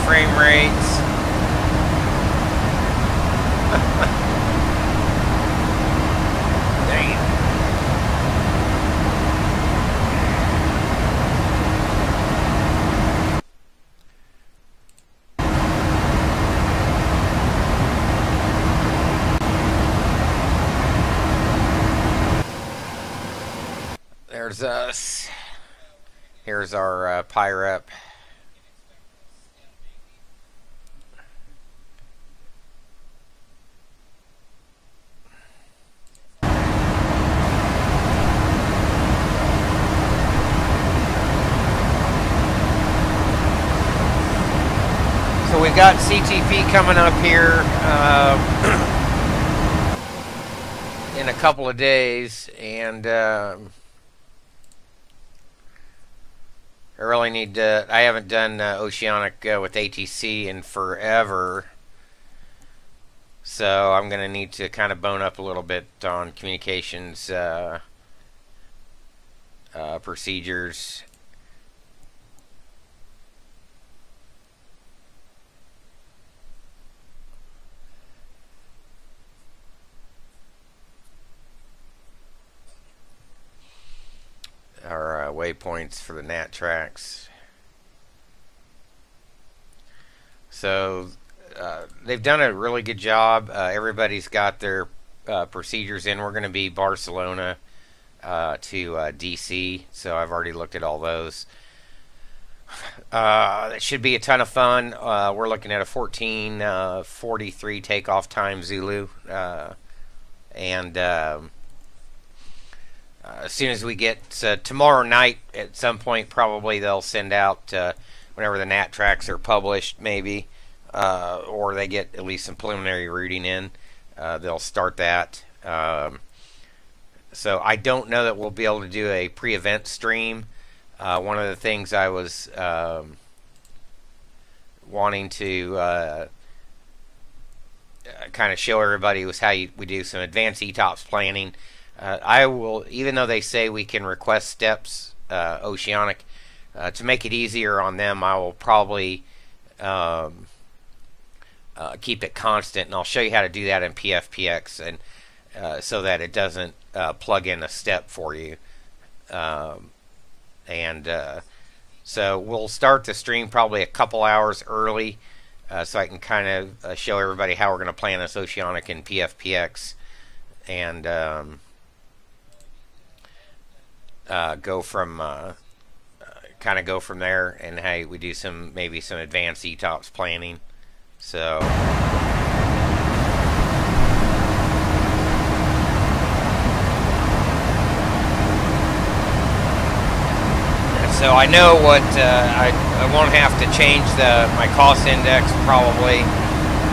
Speaker 1: frame rates. Dang. There's us. Here's our PIREP. So we've got CTP coming up here in a couple of days, and I really need to. I haven't done Oceanic with ATC in forever, so I'm going to need to kind of bone up a little bit on communications procedures. Our waypoints for the NAT tracks. So they've done a really good job. Everybody's got their procedures in. We're going to be Barcelona to DC, so I've already looked at all those. It should be a ton of fun. We're looking at a 14:43 takeoff time Zulu, and as soon as we get tomorrow night, at some point, probably they'll send out whenever the NAT tracks are published, maybe, or they get at least some preliminary routing in. They'll start that. So I don't know that we'll be able to do a pre-event stream. One of the things I was wanting to kind of show everybody was how we do some advanced ETOPS planning. I will, even though they say we can request steps, Oceanic, to make it easier on them, I will probably keep it constant, and I'll show you how to do that in PFPX, and so that it doesn't plug in a step for you. So we'll start the stream probably a couple hours early, so I can kind of show everybody how we're going to plan this Oceanic in PFPX, and go from there, and hey, we do maybe some advanced ETOPS planning. So I know what I won't have to change my cost index probably,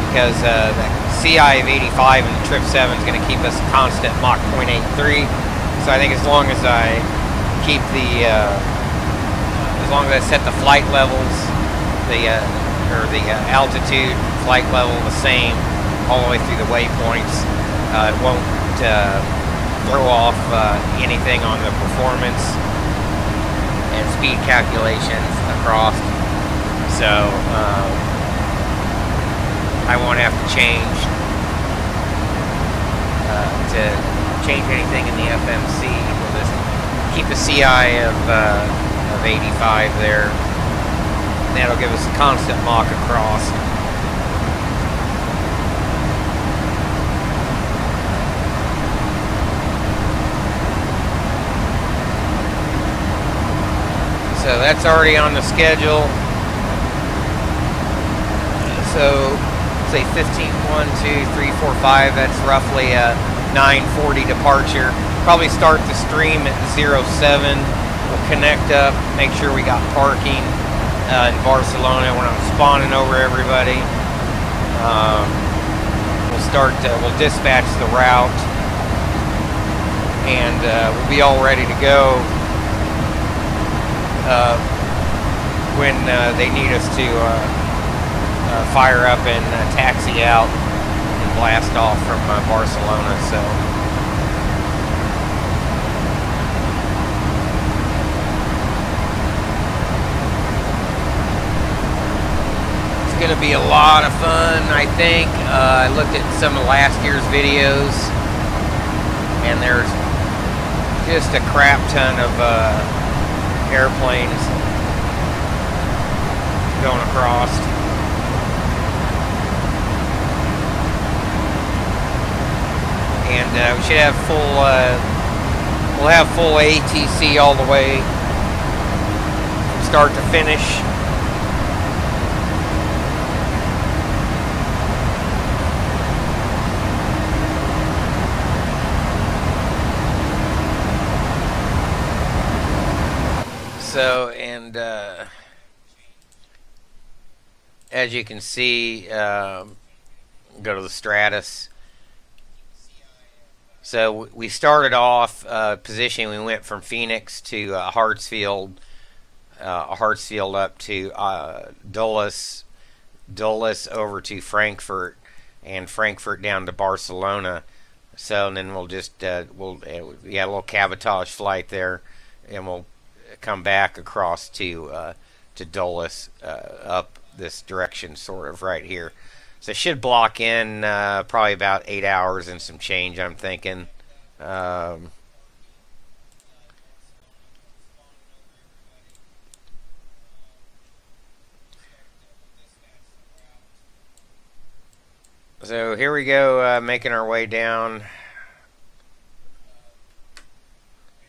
Speaker 1: because the CI of 85 and the Trip 7 is going to keep us constant Mach 0.83. So I think as long as I keep as long as I set the flight levels, the altitude, flight level the same all the way through the waypoints, it won't throw off anything on the performance and speed calculations across. So I won't have to change anything in the FMC. We'll just keep a CI of 85 there. And that'll give us a constant Mach across. So that's already on the schedule. So say 15, 1, 2, 3, 4, 5. That's roughly a 9:40 departure. Probably start the stream at 07. We'll connect up, make sure we got parking in Barcelona when I'm spawning over everybody. We'll dispatch the route, and we'll be all ready to go when they need us to fire up and taxi out and blast off from Barcelona. So going to be a lot of fun, I think. I looked at some of last year's videos, and there's just a crap ton of airplanes going across. And we should have full, we'll have full ATC all the way from start to finish. So, and as you can see, go to the Stratus. So we started off positioning. We went from Phoenix to Hartsfield up to Dulles over to Frankfurt, and Frankfurt down to Barcelona. So and then we'll just we'll a little cabotage flight there, and we'll come back across to Dulles up this direction, sort of right here. So it should block in probably about 8 hours and some change, I'm thinking. So here we go, making our way down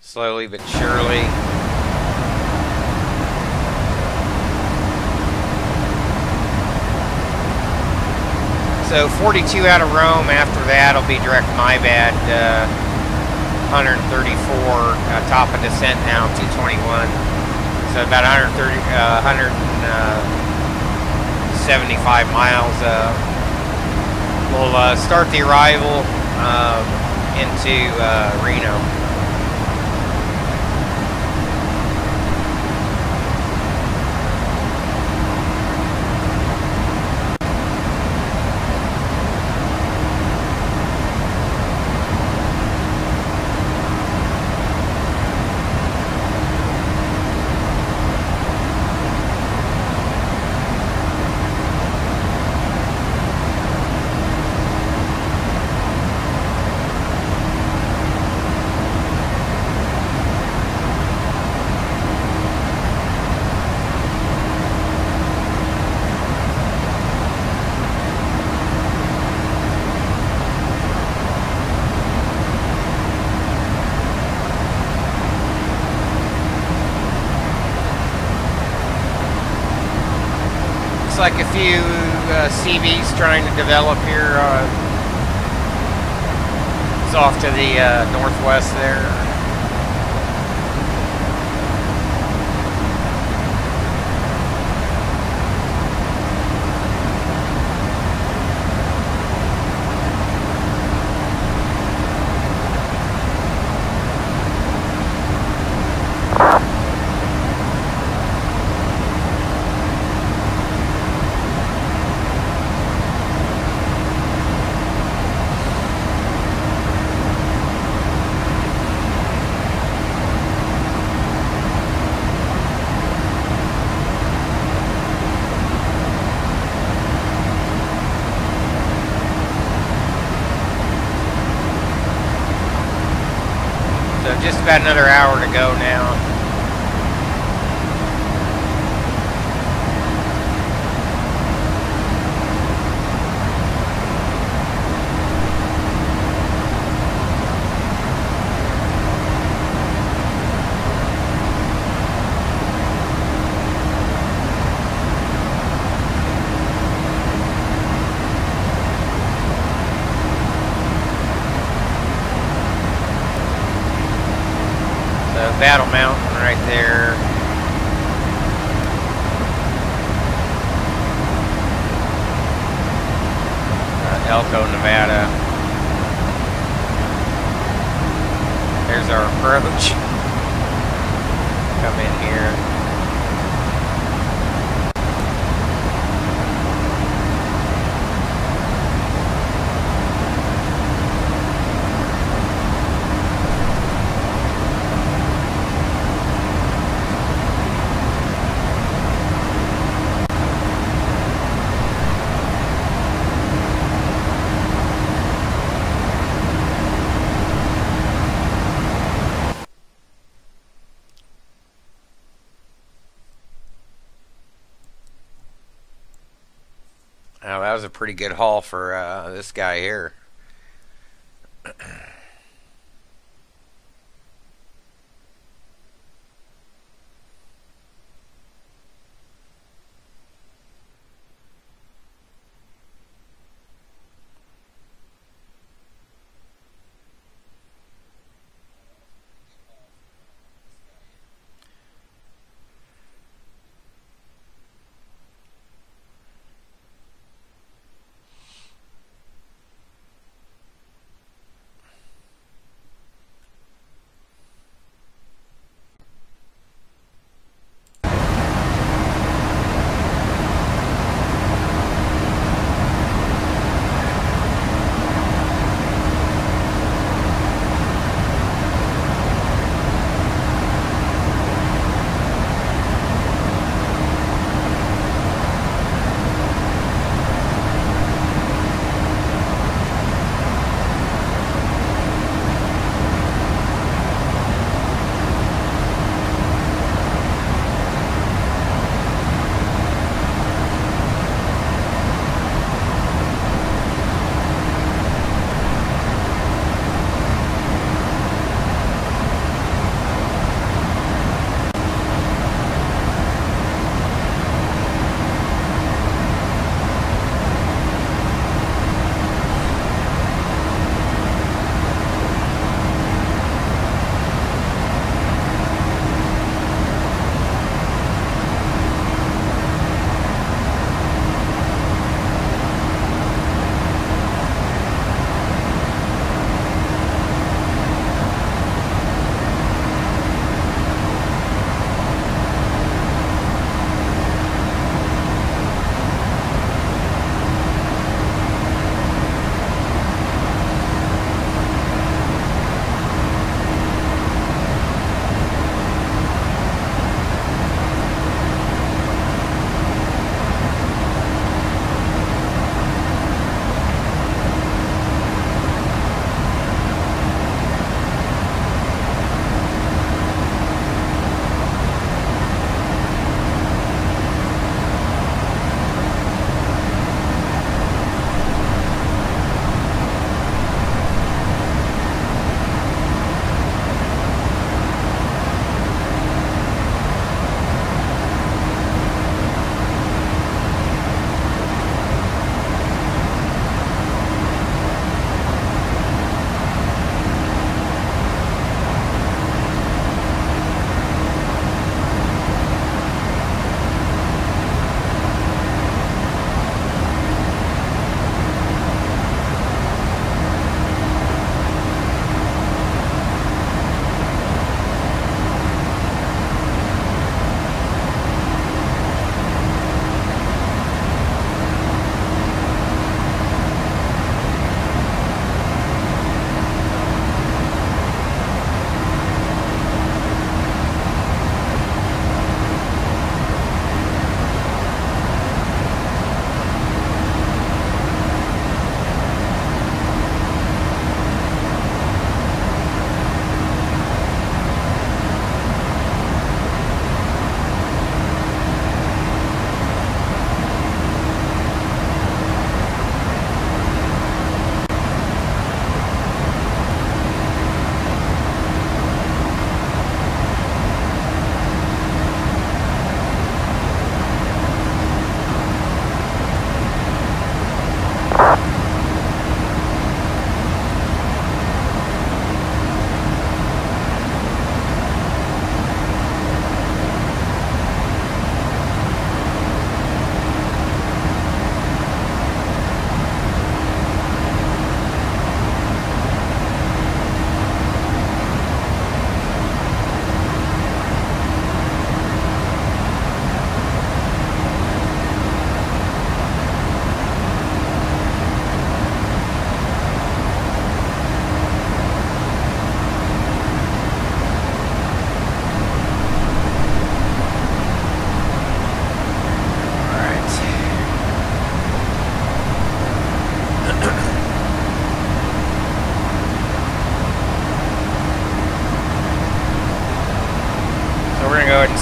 Speaker 1: slowly but surely. So 42 out of Rome. After that will be direct MyBad 134, top of descent now, 221. So about 175 miles. We'll start the arrival into Reno. Like a few CVs trying to develop here. It's off to the northwest there. Just about another hour to go now. Battle Mountain right there. Elko, Nevada. There's our approach. Come in here. was a pretty good haul for this guy here.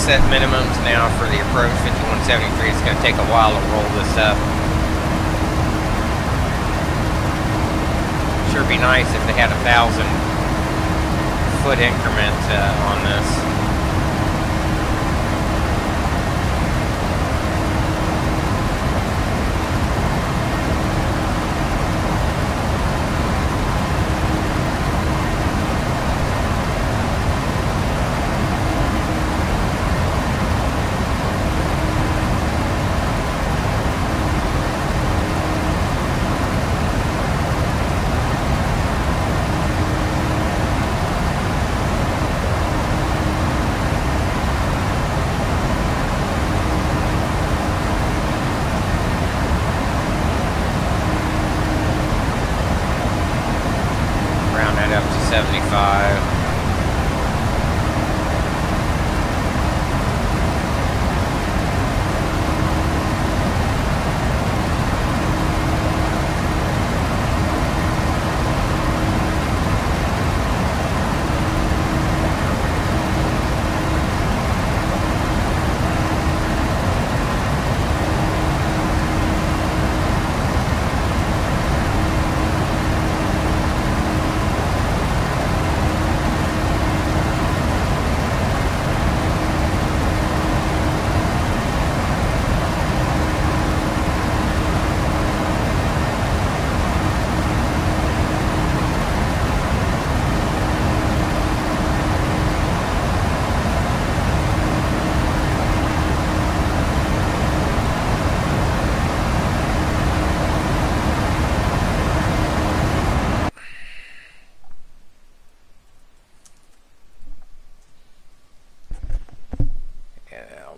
Speaker 1: set minimums now for the approach 5173. It's going to take a while to roll this up. Sure be nice if they had 1,000-foot increment on this. Up to 75.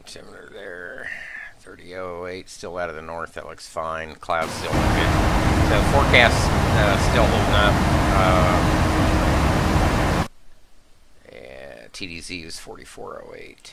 Speaker 1: Altimeter there, 3008, still out of the north. That looks fine. Clouds still good. So forecast still holding up. Yeah, TDZ is 4408.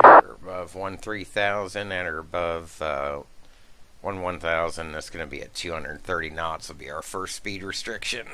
Speaker 1: Or above 13,000 and or above 11,000. That's going to be at 230 knots. Will be our first speed restriction.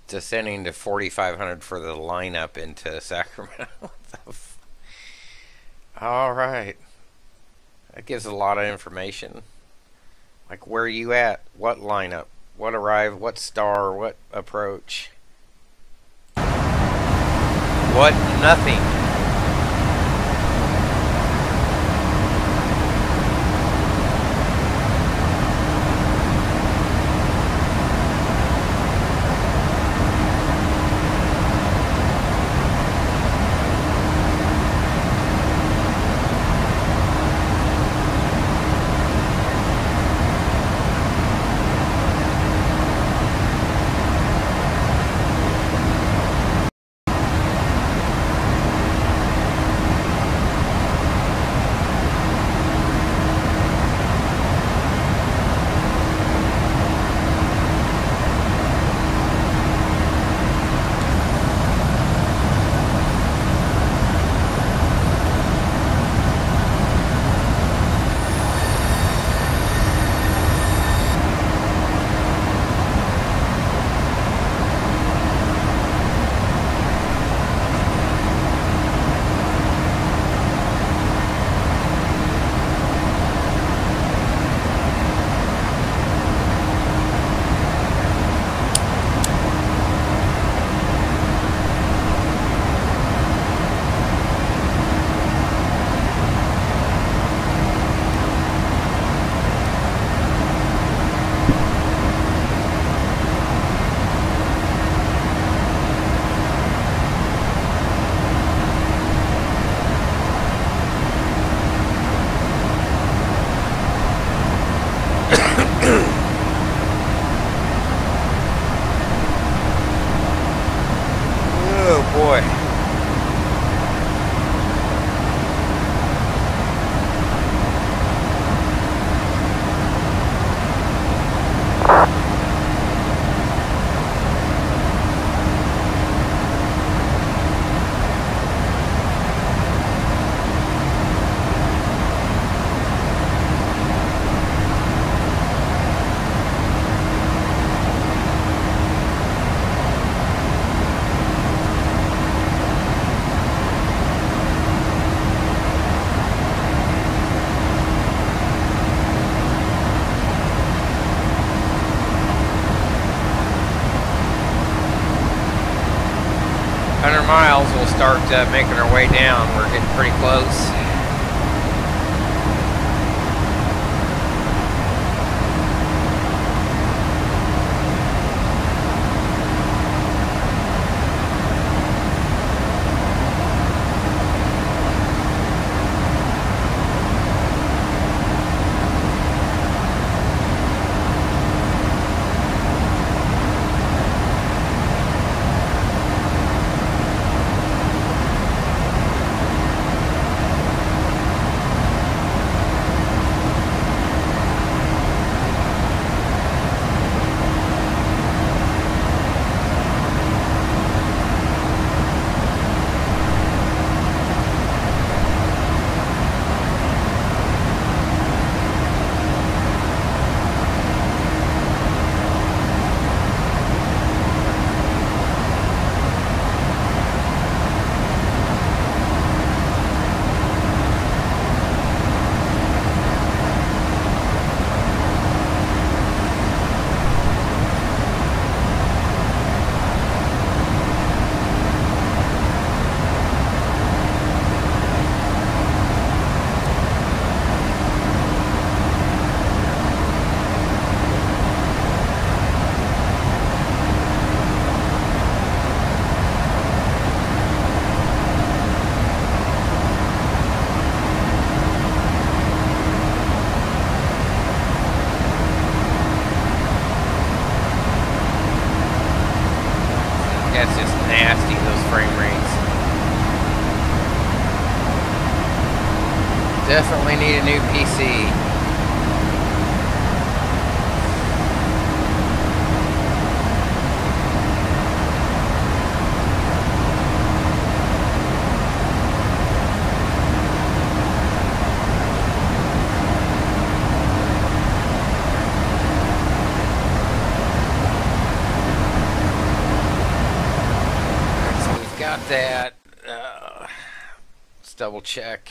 Speaker 1: Descending to 4,500 for the lineup into Sacramento. All right. That gives a lot of information. Like, where are you at? What lineup? What arrive? What star? What approach? What? Nothing. start making our way down. We're getting pretty close. That's just nasty, those frame rates. Definitely need a new PC. That let's double check.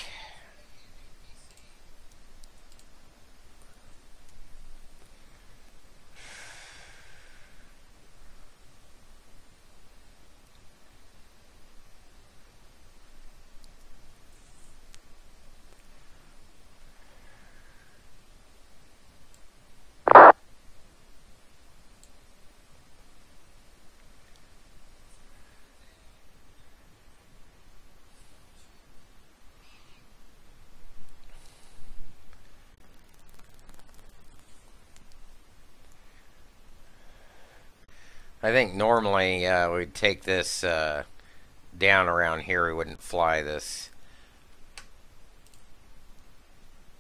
Speaker 1: I think normally we'd take this down around here. We wouldn't fly this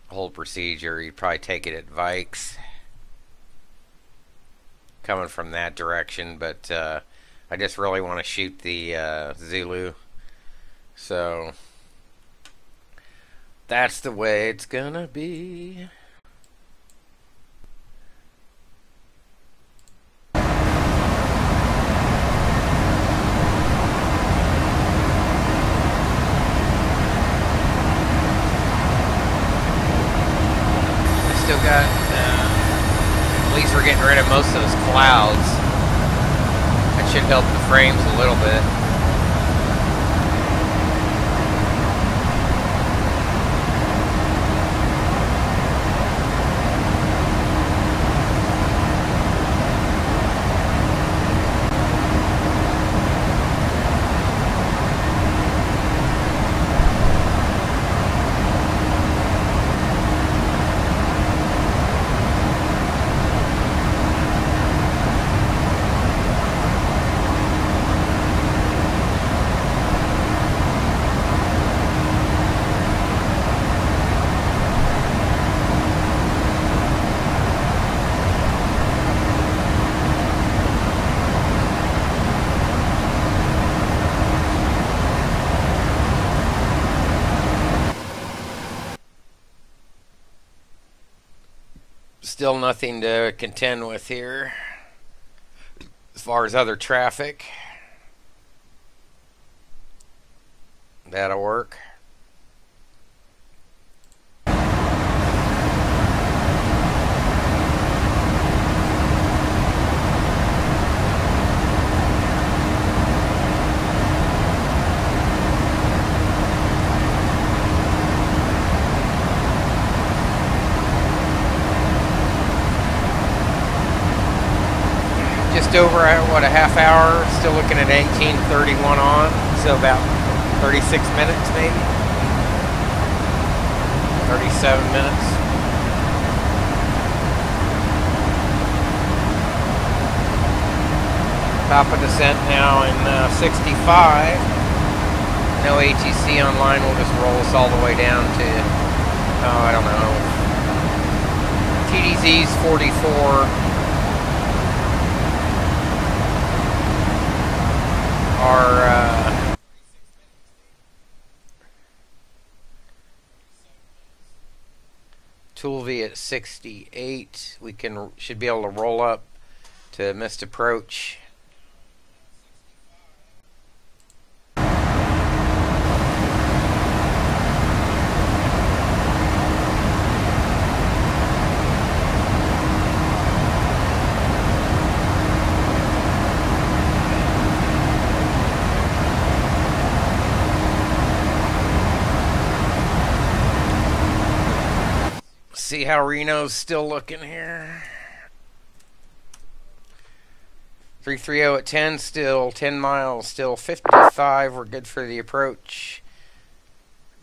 Speaker 1: whole procedure. You'd probably take it at Vikes coming from that direction, but I just really want to shoot the Zulu, so that's the way it's gonna be. At least we're getting rid of most of those clouds. That should help the frames a little bit. Still nothing to contend with here as far as other traffic. That'll work. just over, what, a half hour. Still looking at 18:31 on. So about 36 minutes maybe. 37 minutes. Top of descent now in 65. No ATC online. We'll just roll us all the way down to, oh, I don't know. TDZ's 44. Our Tool V at 68. We should be able to roll up to missed approach. See how Reno's still looking here. 330 at 10, still 10 miles, still 55. We're good for the approach.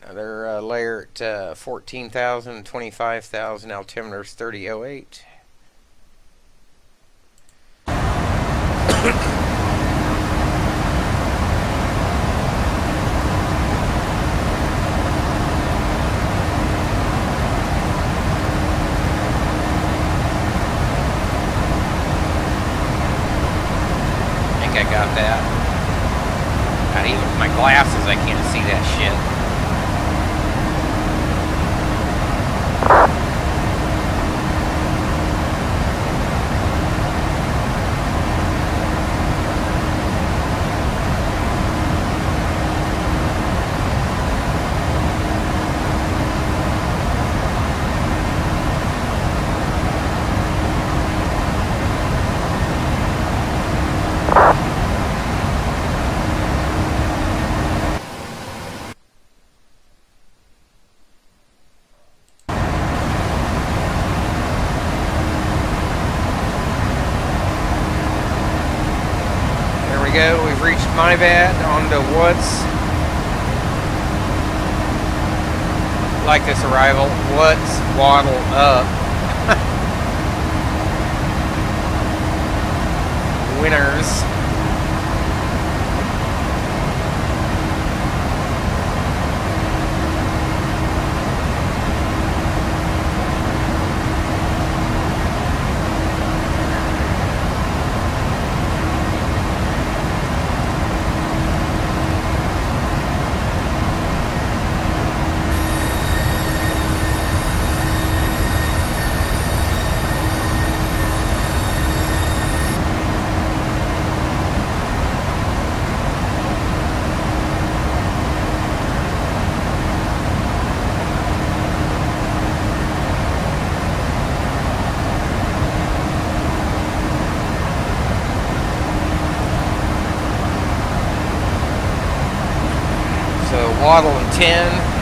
Speaker 1: Another layer at 14,000, 25,000. Altimeter's 3008. I got that. God, even with my glasses, I can't see that shit. We've reached my bad onto Woods. Like this arrival. Woods, waddle up. Winners. Waddle in 10.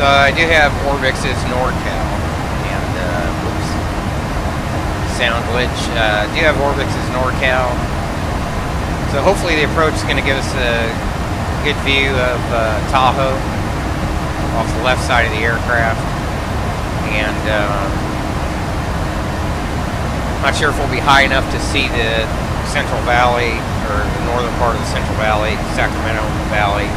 Speaker 1: So I do have ORBX's NorCal, and oops, sound glitch. I do have ORBX's NorCal. So hopefully the approach is going to give us a good view of Tahoe off the left side of the aircraft, and not sure if we'll be high enough to see the Central Valley, or the northern part of the Central Valley, Sacramento Valley,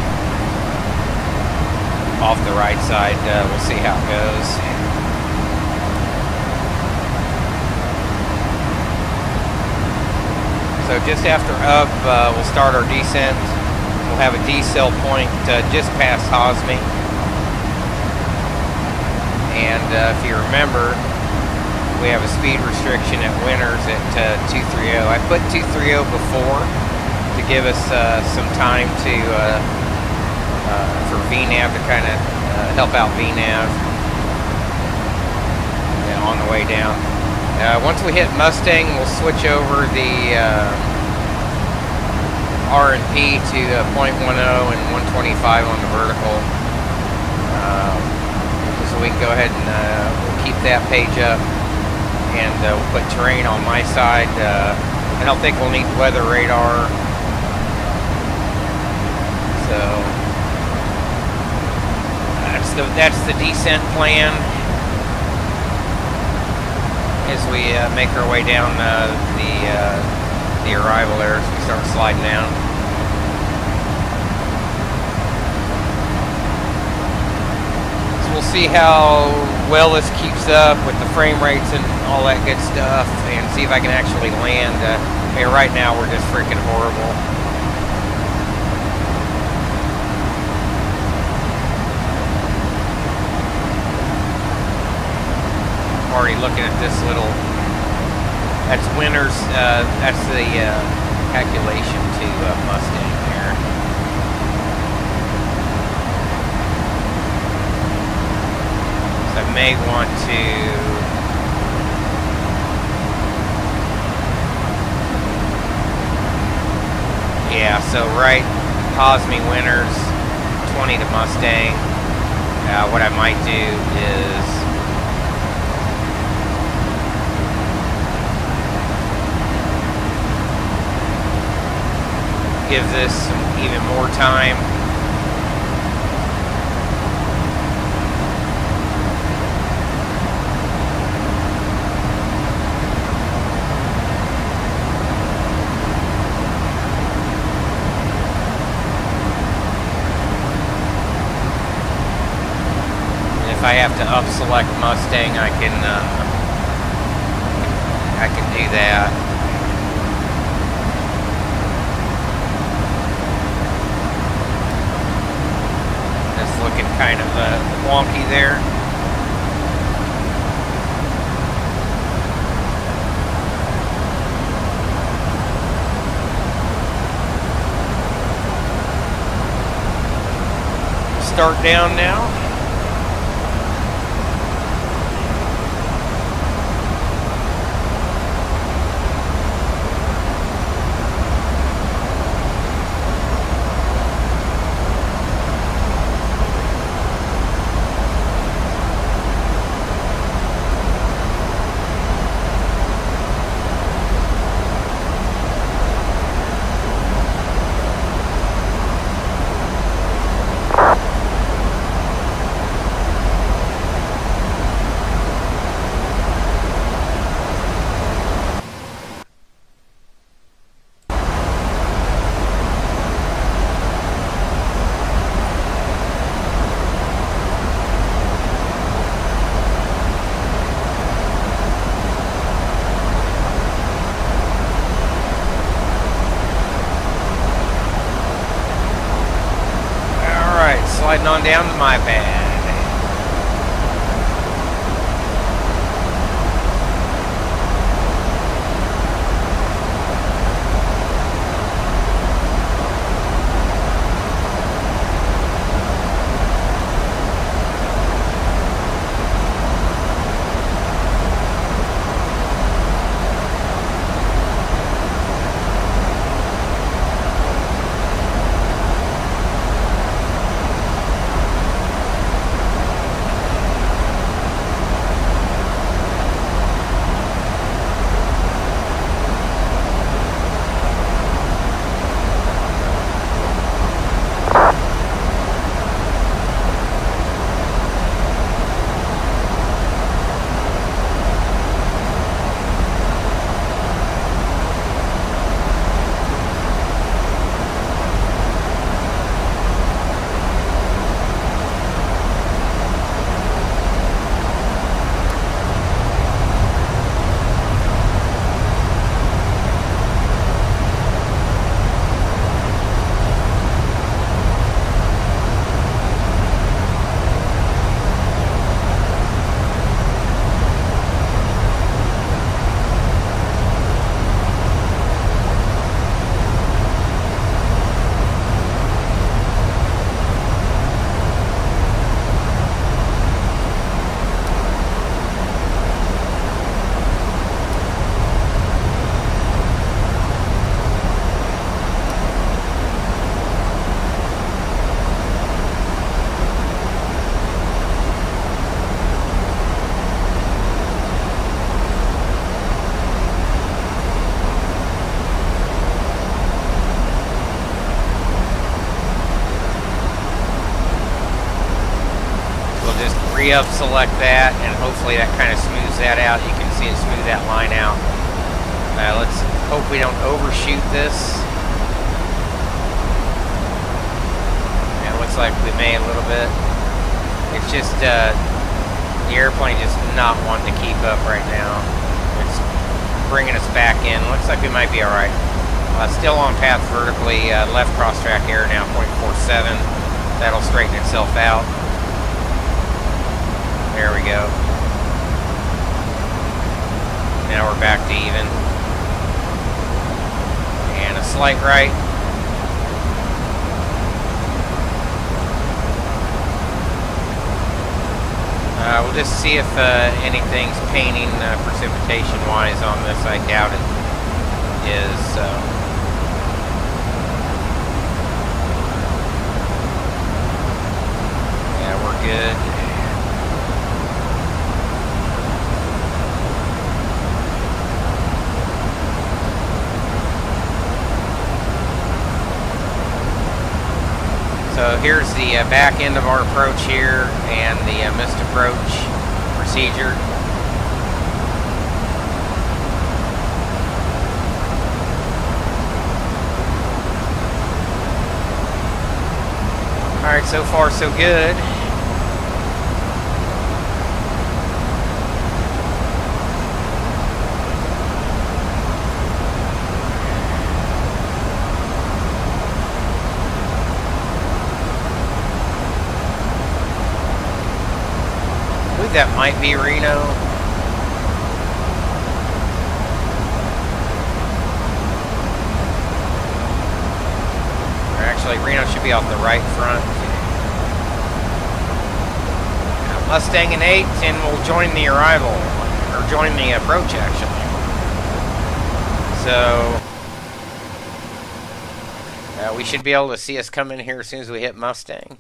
Speaker 1: off the right side. We'll see how it goes. So just after up, we'll start our descent. We'll have a decel point just past Hosme. And if you remember, we have a speed restriction at Winters at 230. I put 230 before to give us some time to for VNAV to kind of help out VNAV on the way down. Once we hit Mustang, we'll switch over the R&P to 0.10 and 125 on the vertical, so we can go ahead and we'll keep that page up. And we'll put terrain on my side. I don't think we'll need weather radar. So that's the descent plan as we make our way down the arrival there as we start sliding down. So we'll see how well this keeps up with the frame rates and all that good stuff, and see if I can actually land. Right now we're just freaking horrible. I'm already looking at this little, that's Winters, that's the calculation to Mustang there. So I may want to so right, Hosme Winters, 20 to Mustang. What I might do is give this even more time. If I have to up select Mustang, I can do that. It's looking kind of wonky there. Start down now. Sliding on down to my pad. re-up select that, and hopefully that kind of smooths that out. You can see it smooth that line out. Let's hope we don't overshoot this. It looks like we may a little bit. It's just the airplane just not wanting to keep up right now. It's bringing us back in. Looks like we might be all right. Still on path vertically. Left cross track error now 0.47. That'll straighten itself out. There we go. Now we're back to even. And a slight right. We'll just see if anything's painting precipitation-wise on this. I doubt it is. Yeah, we're good. So here's the back end of our approach here, and the missed approach procedure. Alright, so far so good. That might be Reno. Or actually, Reno should be off the right front. Mustang and 8, and we'll join the arrival, or join the approach actually. So we should be able to see us come in here as soon as we hit Mustang.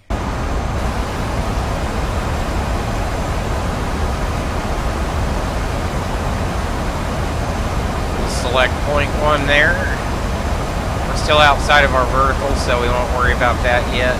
Speaker 1: Select point 1 there. We're still outside of our vertical, so we won't worry about that yet.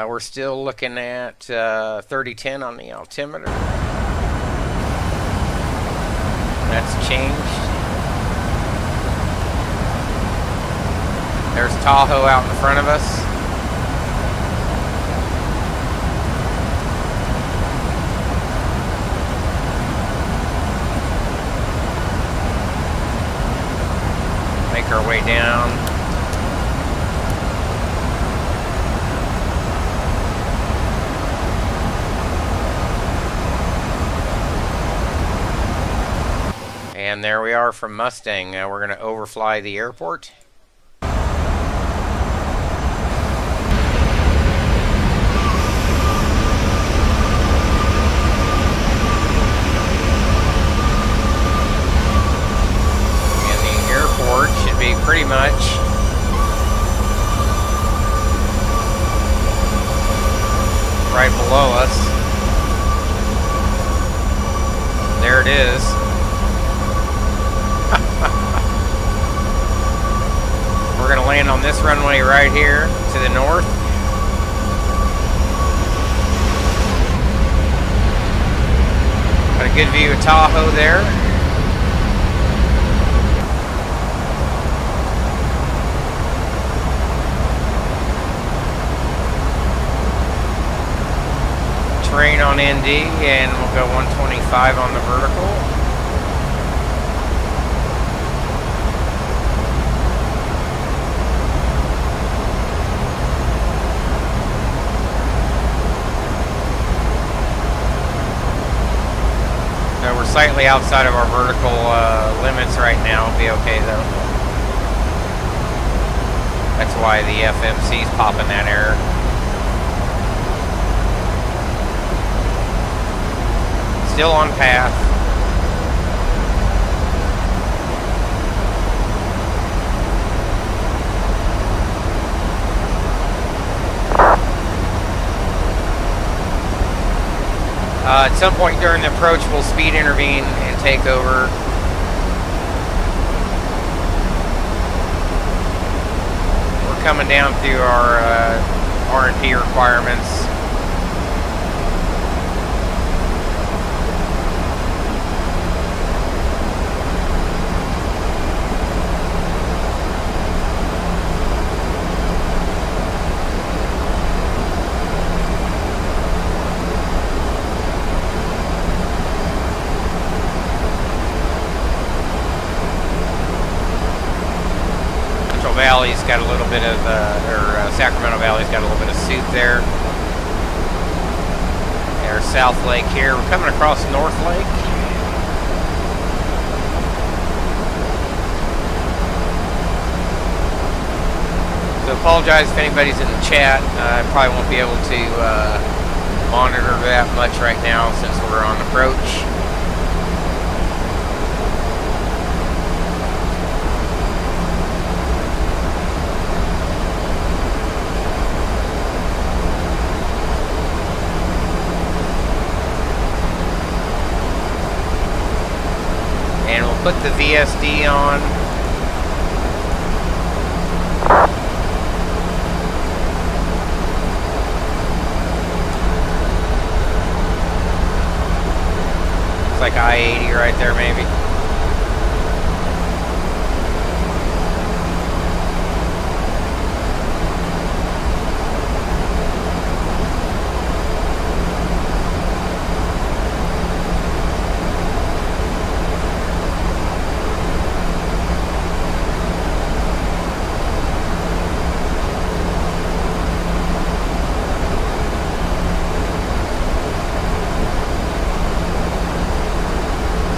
Speaker 1: We're still looking at 3010 on the altimeter. That's changed. There's Tahoe out in front of us. Make our way down. And there we are from Mustang. We're going to overfly the airport. And the airport should be pretty much right below us. There it is. We're going to land on this runway right here to the north. Got a good view of Tahoe there. Terrain on ND, and we'll go 125 on the vertical. We're slightly outside of our vertical limits right now. It'll be okay though. That's why the FMC's popping that error. Still on path. At some point during the approach, we'll speed intervene and take over. We're coming down through our R&P requirements. Valley's got a little bit of, Sacramento Valley's got a little bit of soup there. There's South Lake here. We're coming across North Lake. So apologize if anybody's in the chat. I probably won't be able to monitor that much right now since we're on approach. Put the VSD on. It's like I-80 right there, maybe.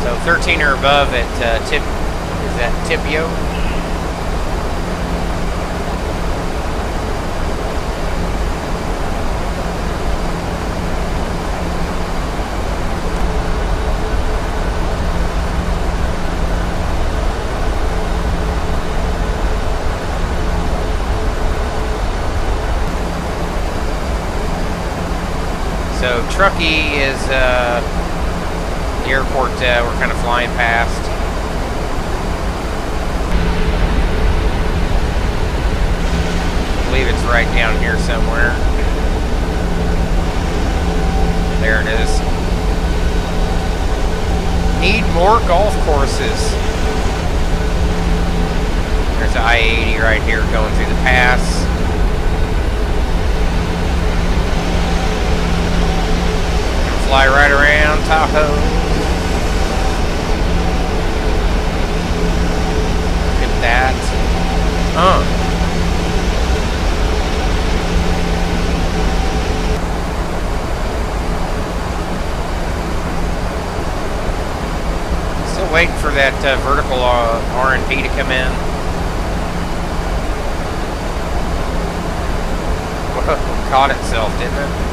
Speaker 1: So 13 or above at Tip, is that Tipio? So Truckee is the airport we're kind of flying past. I believe it's right down here somewhere. There it is. Need more golf courses. There's the I-80 right here going through the pass. Fly right around Tahoe. That. Still waiting for that vertical R&P to come in. Whoa, caught itself, didn't it?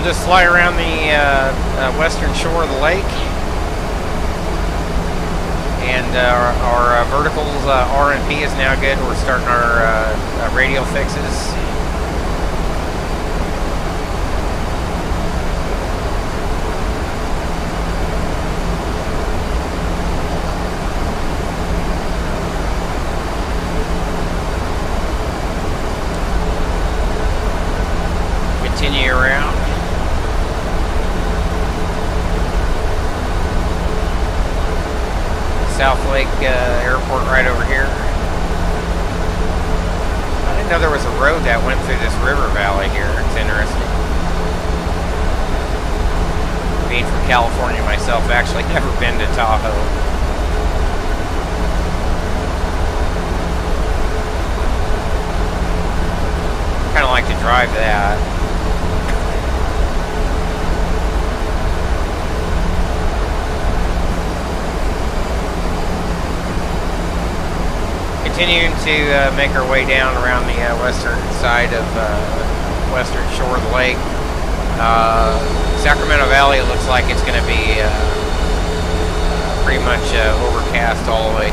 Speaker 1: Just fly around the western shore of the lake, and our verticals R&P is now good. We're starting our radial fixes. Continue around. South Lake Airport right over here. I didn't know there was a road that went through this river valley here. It's interesting. Being from California myself, I've actually never been to Tahoe. Kind of like to drive that. continuing to make our way down around the western side of western shore of the lake. Sacramento Valley, it looks like it's going to be pretty much overcast all the way.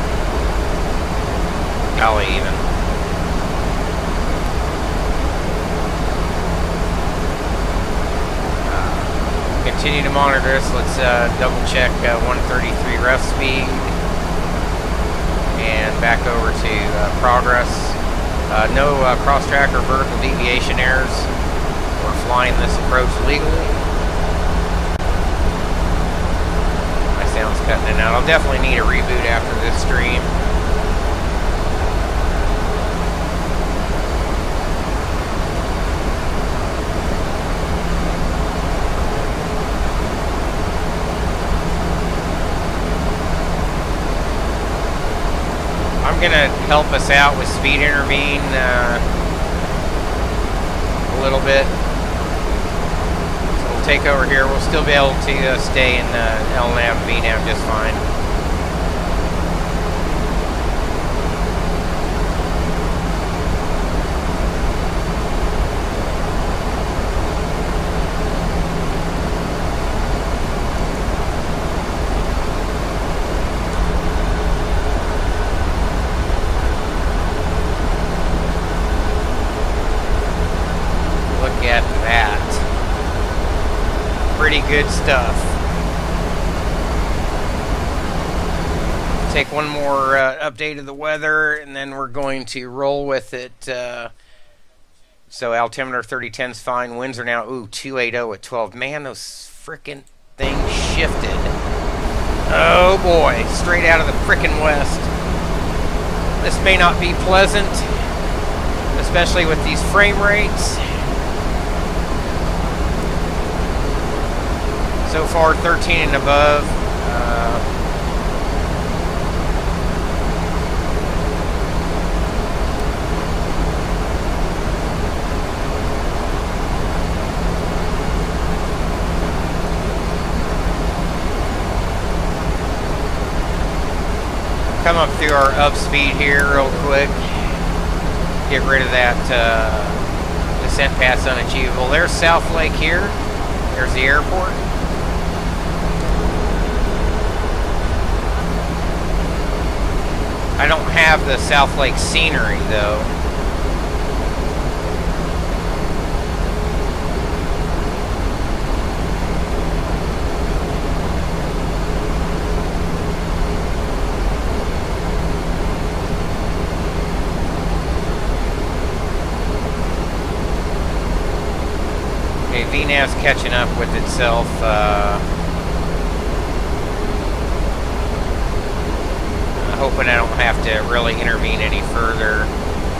Speaker 1: Valley even. Continue to monitor this. Let's double check 133 rough speed. And back over to progress. No cross-track or vertical deviation errors. We're flying this approach legally. My sound's cutting in and out. I'll definitely need a reboot after this stream. I'm gonna help us out with speed intervene a little bit. So we'll take over here. We'll still be able to stay in LNAV, VNAV just fine. Pretty good stuff. Take one more update of the weather and then we're going to roll with it. So altimeter 3010's fine. Winds are now 280 at 12. Man, those frickin' things shifted. Oh boy, straight out of the frickin' west. This may not be pleasant, especially with these frame rates. So far, 13 and above. Come up through our up speed here real quick. Get rid of that descent path's unachievable. There's South Lake here. There's the airport. I don't have the South Lake scenery though. Okay, VNAV's catching up with itself. Hoping I don't have to really intervene any further.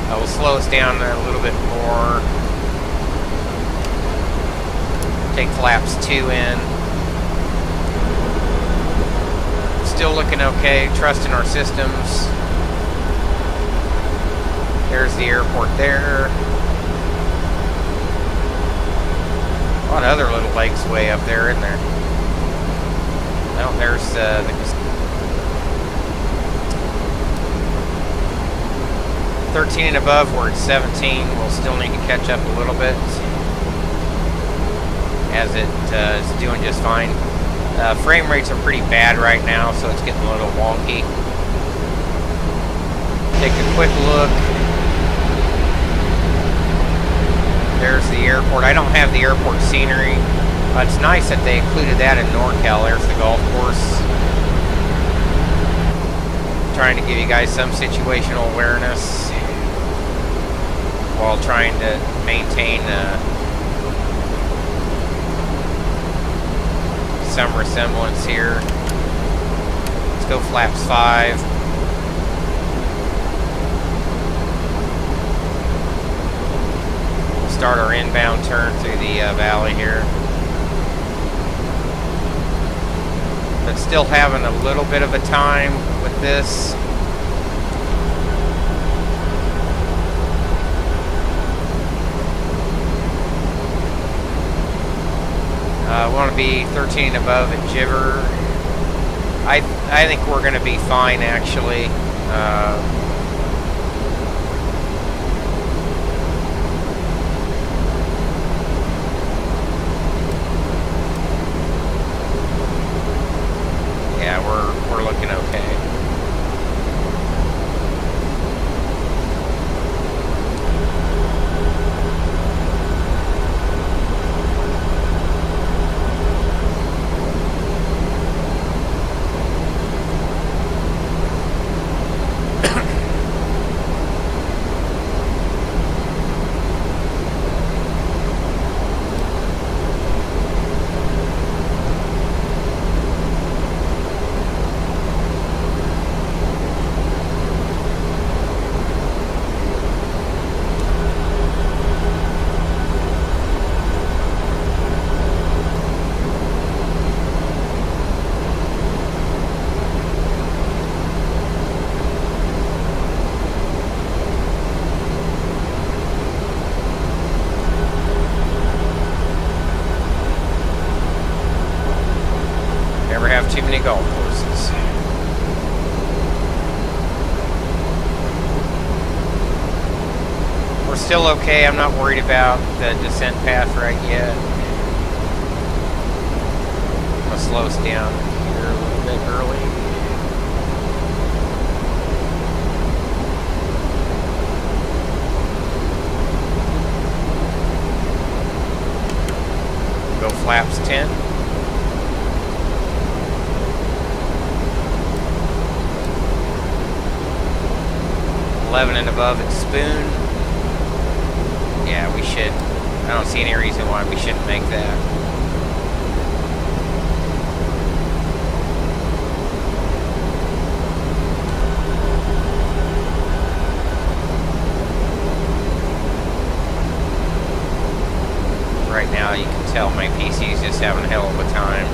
Speaker 1: I will slow us down a little bit more. Take flaps 2 in. Still looking okay. Trusting our systems. There's the airport there. A lot of other little lakes way up there, isn't there? Well, there's the 13 and above, we're at 17. We'll still need to catch up a little bit, as it is doing just fine. Frame rates are pretty bad right now, so it's getting a little wonky. Take a quick look. There's the airport. I don't have the airport scenery. It's nice that they included that in NorCal. There's the golf course. Trying to give you guys some situational awareness while trying to maintain some resemblance here. Let's go flaps 5. We'll start our inbound turn through the valley here. But still having a little bit of a time with this. I want to be 13 above at Giver. I think we're going to be fine, actually. too many golf courses. We're still okay. I'm not worried about the descent path right yet. I'm gonna slow us down here a little bit early. Go flaps 10. .11 and above at Spoon. Yeah, we should. I don't see any reason why we shouldn't make that. Right now, you can tell my PC is just having a hell of a time.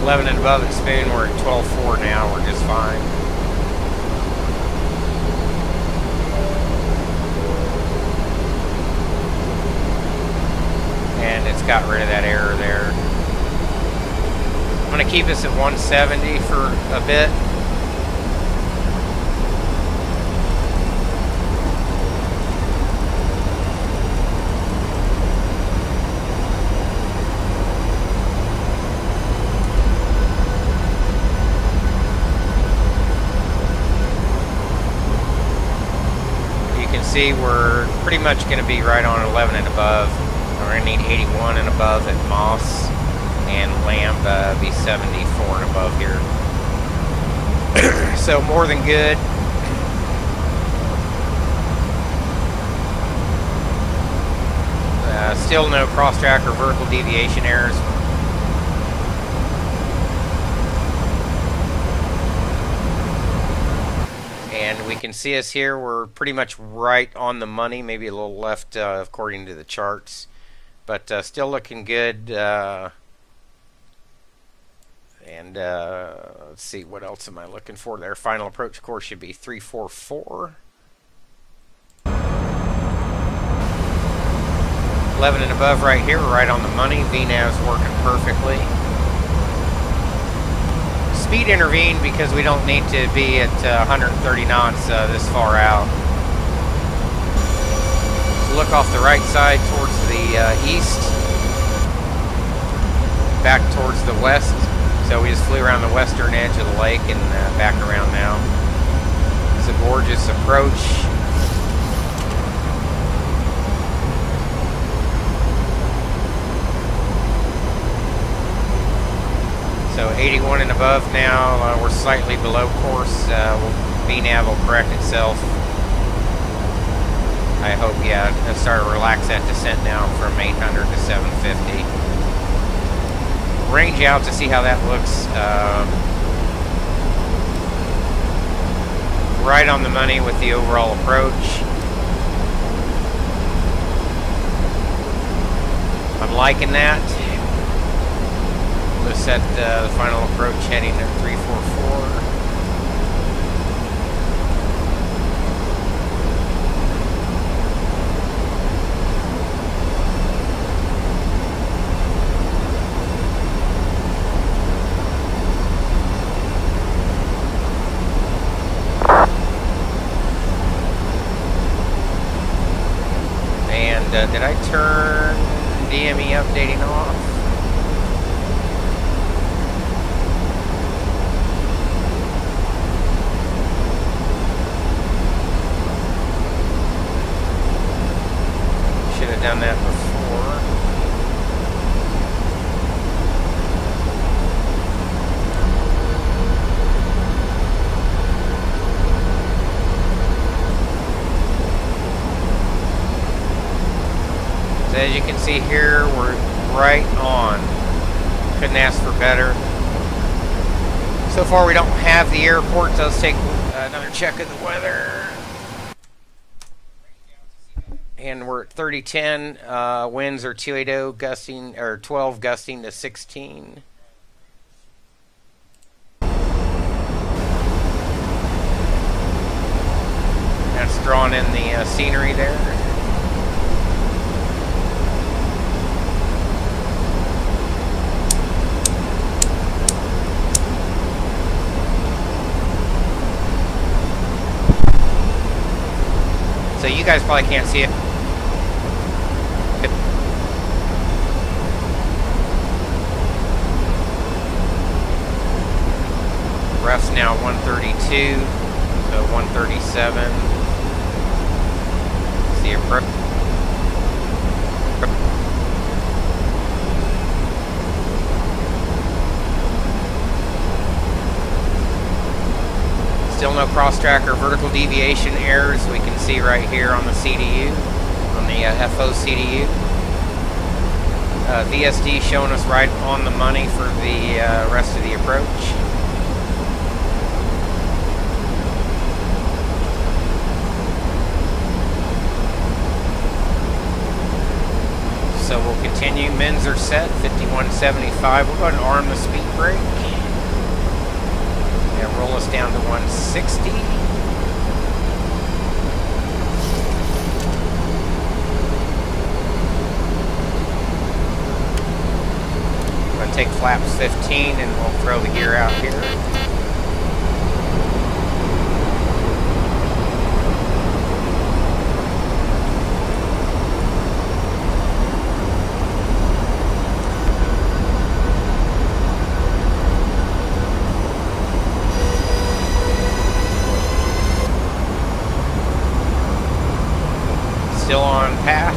Speaker 1: .11 and above at Spoon, we're at 12.4 now, we're just fine. And it's got rid of that error there. I'm going to keep us at 170 for a bit. See, we're pretty much going to be right on 11 and above. We're going to need 81 and above at Moss, and Lamb be 74 and above here. So more than good. Still no cross-track or vertical deviation errors. And we can see us here, we're pretty much right on the money, maybe a little left according to the charts, but still looking good. Let's see, what else am I looking for there? Final approach course should be 344. 11 and above right here, we're right on the money. VNAV's working perfectly. Speed intervened because we don't need to be at 130 knots this far out. So look off the right side towards the east, back towards the west. So we just flew around the western edge of the lake and back around now. It's a gorgeous approach. So 81 and above now, we're slightly below course. VNAV will correct itself. I hope, yeah, it'll start to relax that descent down from 800 to 750. Range out to see how that looks. Right on the money with the overall approach. I'm liking that. We'll set the final approach heading at 344. And did I turn DME updating off? Done that before. as you can see here, we're right on. Couldn't ask for better. So far we don't have the airport, so let's take another check of the weather. And we're at 30-10, winds are 280 gusting, or 12 gusting to 16. That's drawn in the scenery there. So you guys probably can't see it. Rough's now 132, so 137. See approach. Still no cross-track or vertical deviation errors we can see right here on the CDU, on the FO CDU. VSD showing us right on the money for the rest of the approach. So we'll continue. Mins are set, 5175. We'll go ahead and arm the speed brake. And roll us down to 160. I'm going to take flaps 15 and we'll throw the gear out here. Still on path.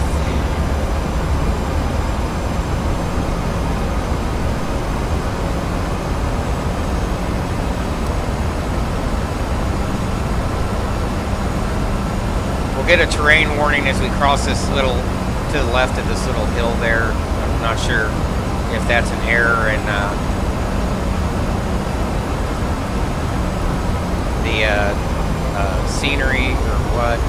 Speaker 1: We'll get a terrain warning as we cross this little, to the left of this little hill there. I'm not sure if that's an error in the scenery or what.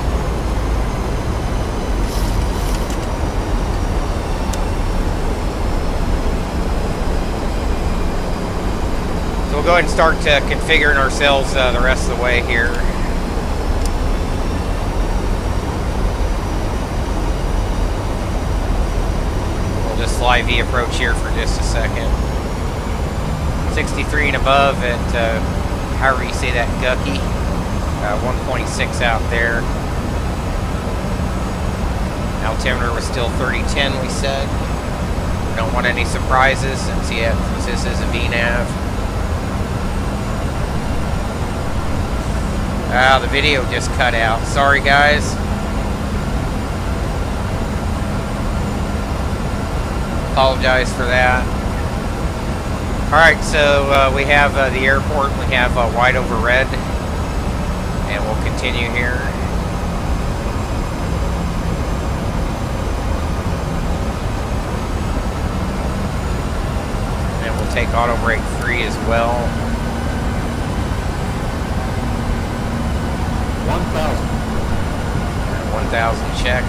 Speaker 1: So we'll go ahead and start configuring ourselves the rest of the way here. We'll just fly V approach here for just a second. 63 and above at, however you say that, Kgpi. 1.6 out there. Altimeter was still 3010, we said. We don't want any surprises since, yeah, this is a VNAV. Ah, the video just cut out. Sorry, guys. Apologize for that. Alright, so we have the airport. We have white over red. And we'll continue here. And we'll take auto brake 3 as well. 1,000 check.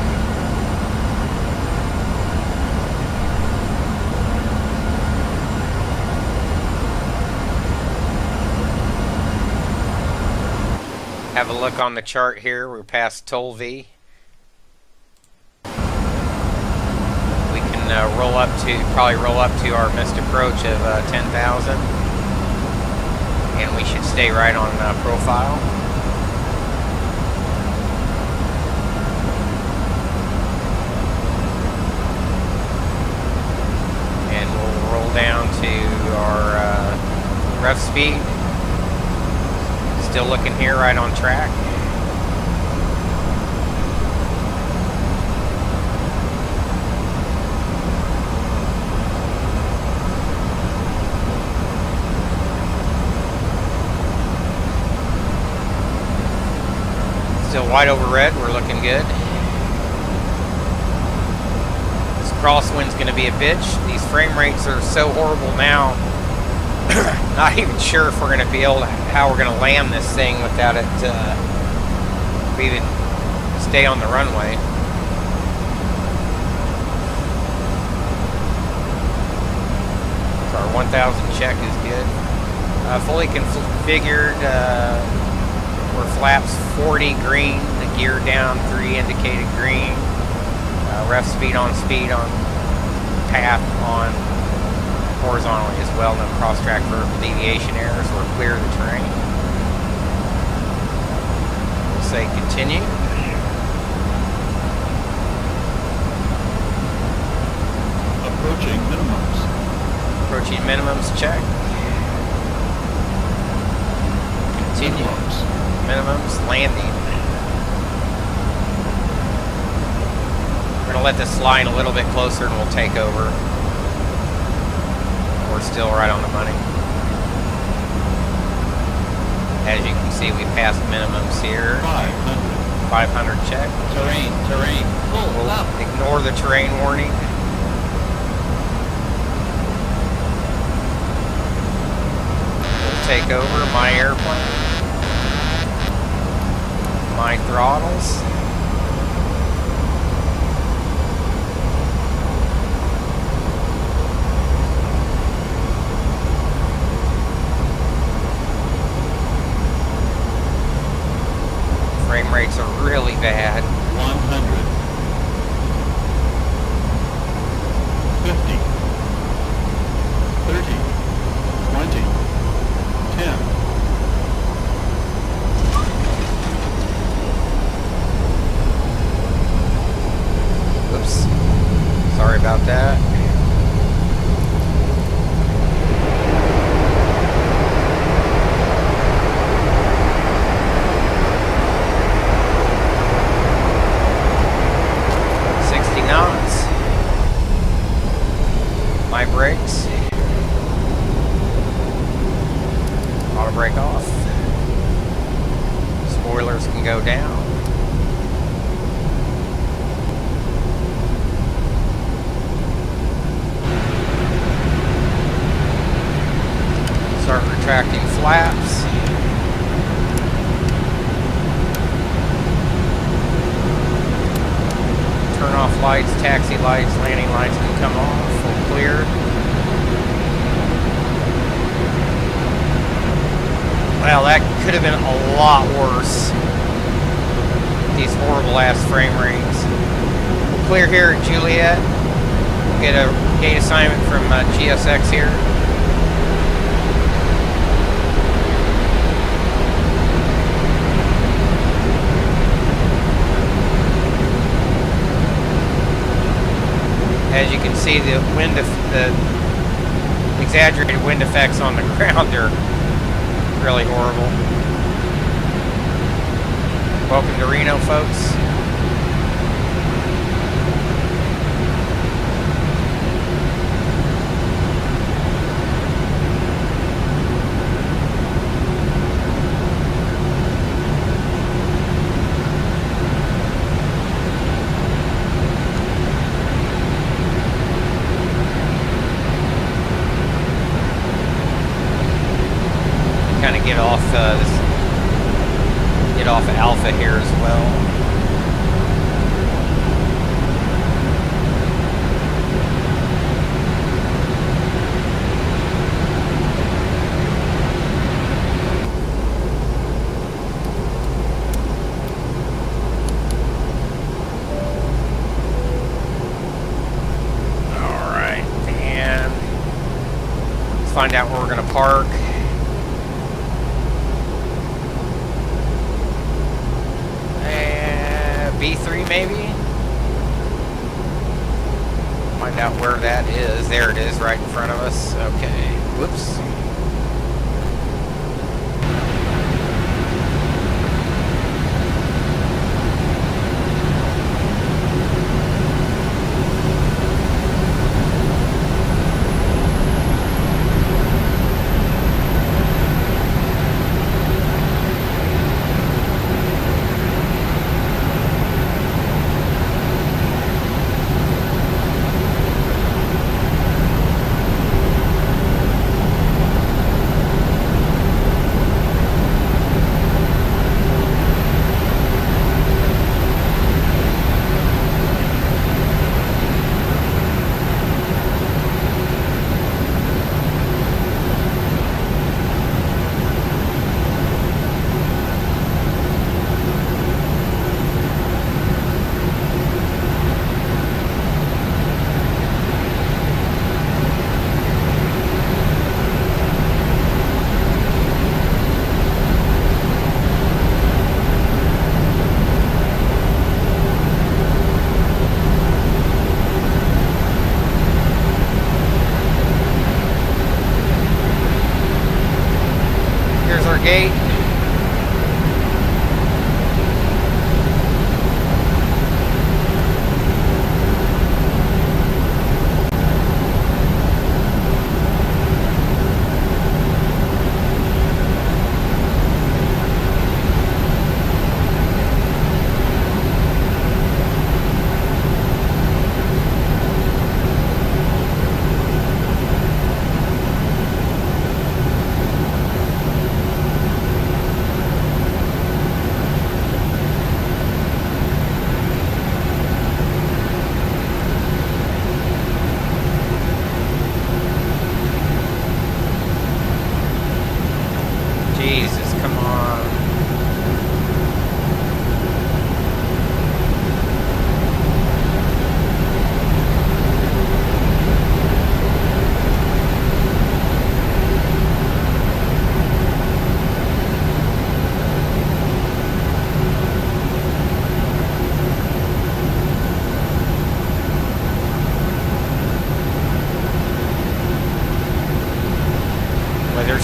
Speaker 1: Have a look on the chart here. We're past Toll V. We can probably roll up to our missed approach of 10,000. And we should stay right on profile. Down to our rough speed. Still looking here right on track. Still white over red, we're looking good. crosswind's going to be a bitch. These frame rates are so horrible now. Not even sure if we're going to be able to, how we're going to land this thing without it even stay on the runway. So our 1000 check is good. Fully configured. We're flaps 40 green. The gear down 3 indicated green. Ref speed on path on horizontally as well. No cross-track vertical deviation errors. We're clear of the terrain. We'll say continue.
Speaker 8: Approaching minimums.
Speaker 1: Approaching minimums, check. Continue. Minimums, landing. We're going to let this slide a little bit closer and we'll take over. We're still right on the money. As you can see, we passed minimums here. 500 check.
Speaker 8: Terrain. Pull up.
Speaker 1: Ignore the terrain warning. We'll take over my airplane. My throttles. Frame rates are really bad.
Speaker 8: 100. 50. 30. 20. 10.
Speaker 1: Oops. Sorry about that. My brakes. Auto brake off. Spoilers can go down. Start retracting flaps. Turn off lights, taxi lights, landing lights can come off. Full clear. Well, that could have been a lot worse. These horrible ass frame rates. We'll clear here at Juliet. We'll get a gate assignment from GSX here. As you can see, the exaggerated wind effects on the ground are really horrible. Welcome to Reno, folks. Kind of get off Alpha here as well. All right, and let's find out where we're going to park. B3 maybe? Find out where that is. There it is, right in front of us. Okay. Whoops.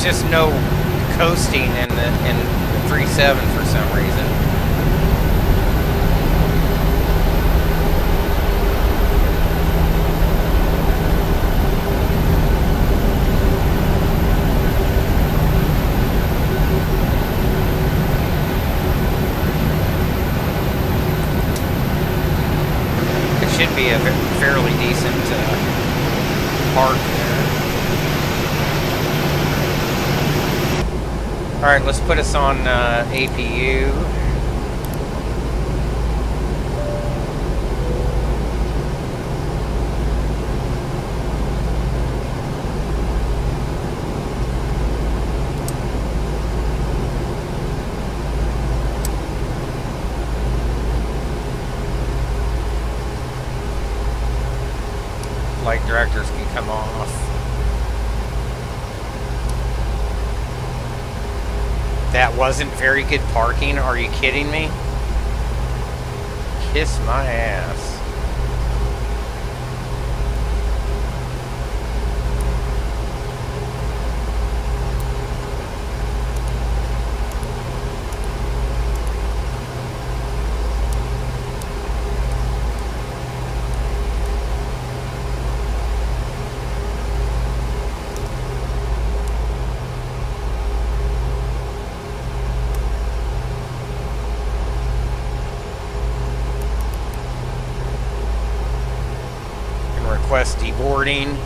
Speaker 1: there's just no coasting in the 3.7 for some reason. It should be a fairly decent park there. Alright, let's put us on APU. Flight directors can come off. That wasn't very good parking. Are you kidding me? Kiss my ass. Request deboarding.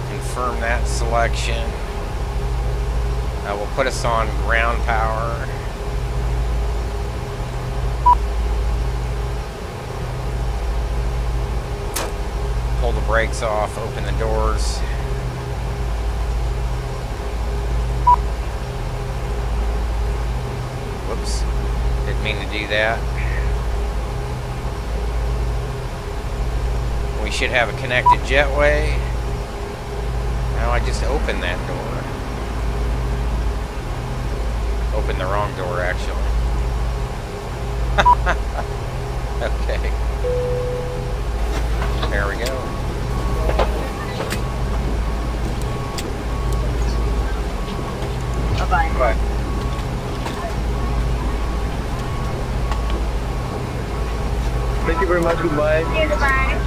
Speaker 1: Confirm that selection. Will put us on ground power. Pull the brakes off, open the doors. Whoops, didn't mean to do that. We should have a connected jetway. Now I just opened that door. Opened the wrong door, actually. Okay. There we go.
Speaker 2: Bye-bye.
Speaker 3: Bye. Thank you very much. Goodbye.
Speaker 2: Goodbye.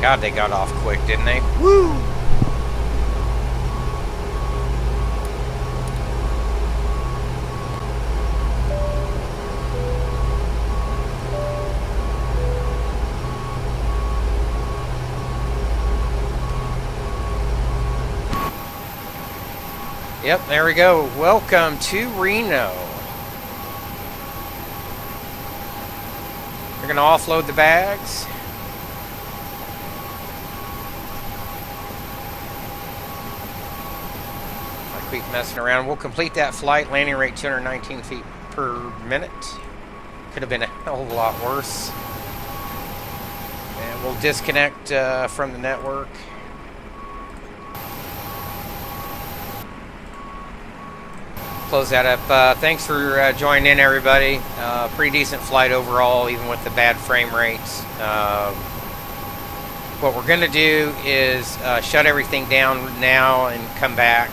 Speaker 1: God, they got off quick, didn't they? Woo! Yep, there we go. Welcome to Reno. We're gonna offload the bags. I keep messing around. We'll complete that flight, landing rate 219 feet per minute. Could have been a hell of a lot worse. And we'll disconnect from the network. Close that up. Thanks for joining in, everybody. Pretty decent flight overall, even with the bad frame rates. What we're going to do is shut everything down now and come back.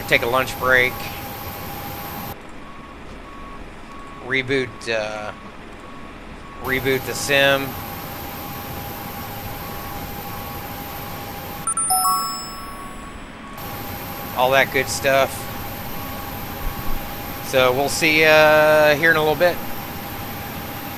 Speaker 1: Take a lunch break. Reboot the sim. All that good stuff. So we'll see you here in a little bit.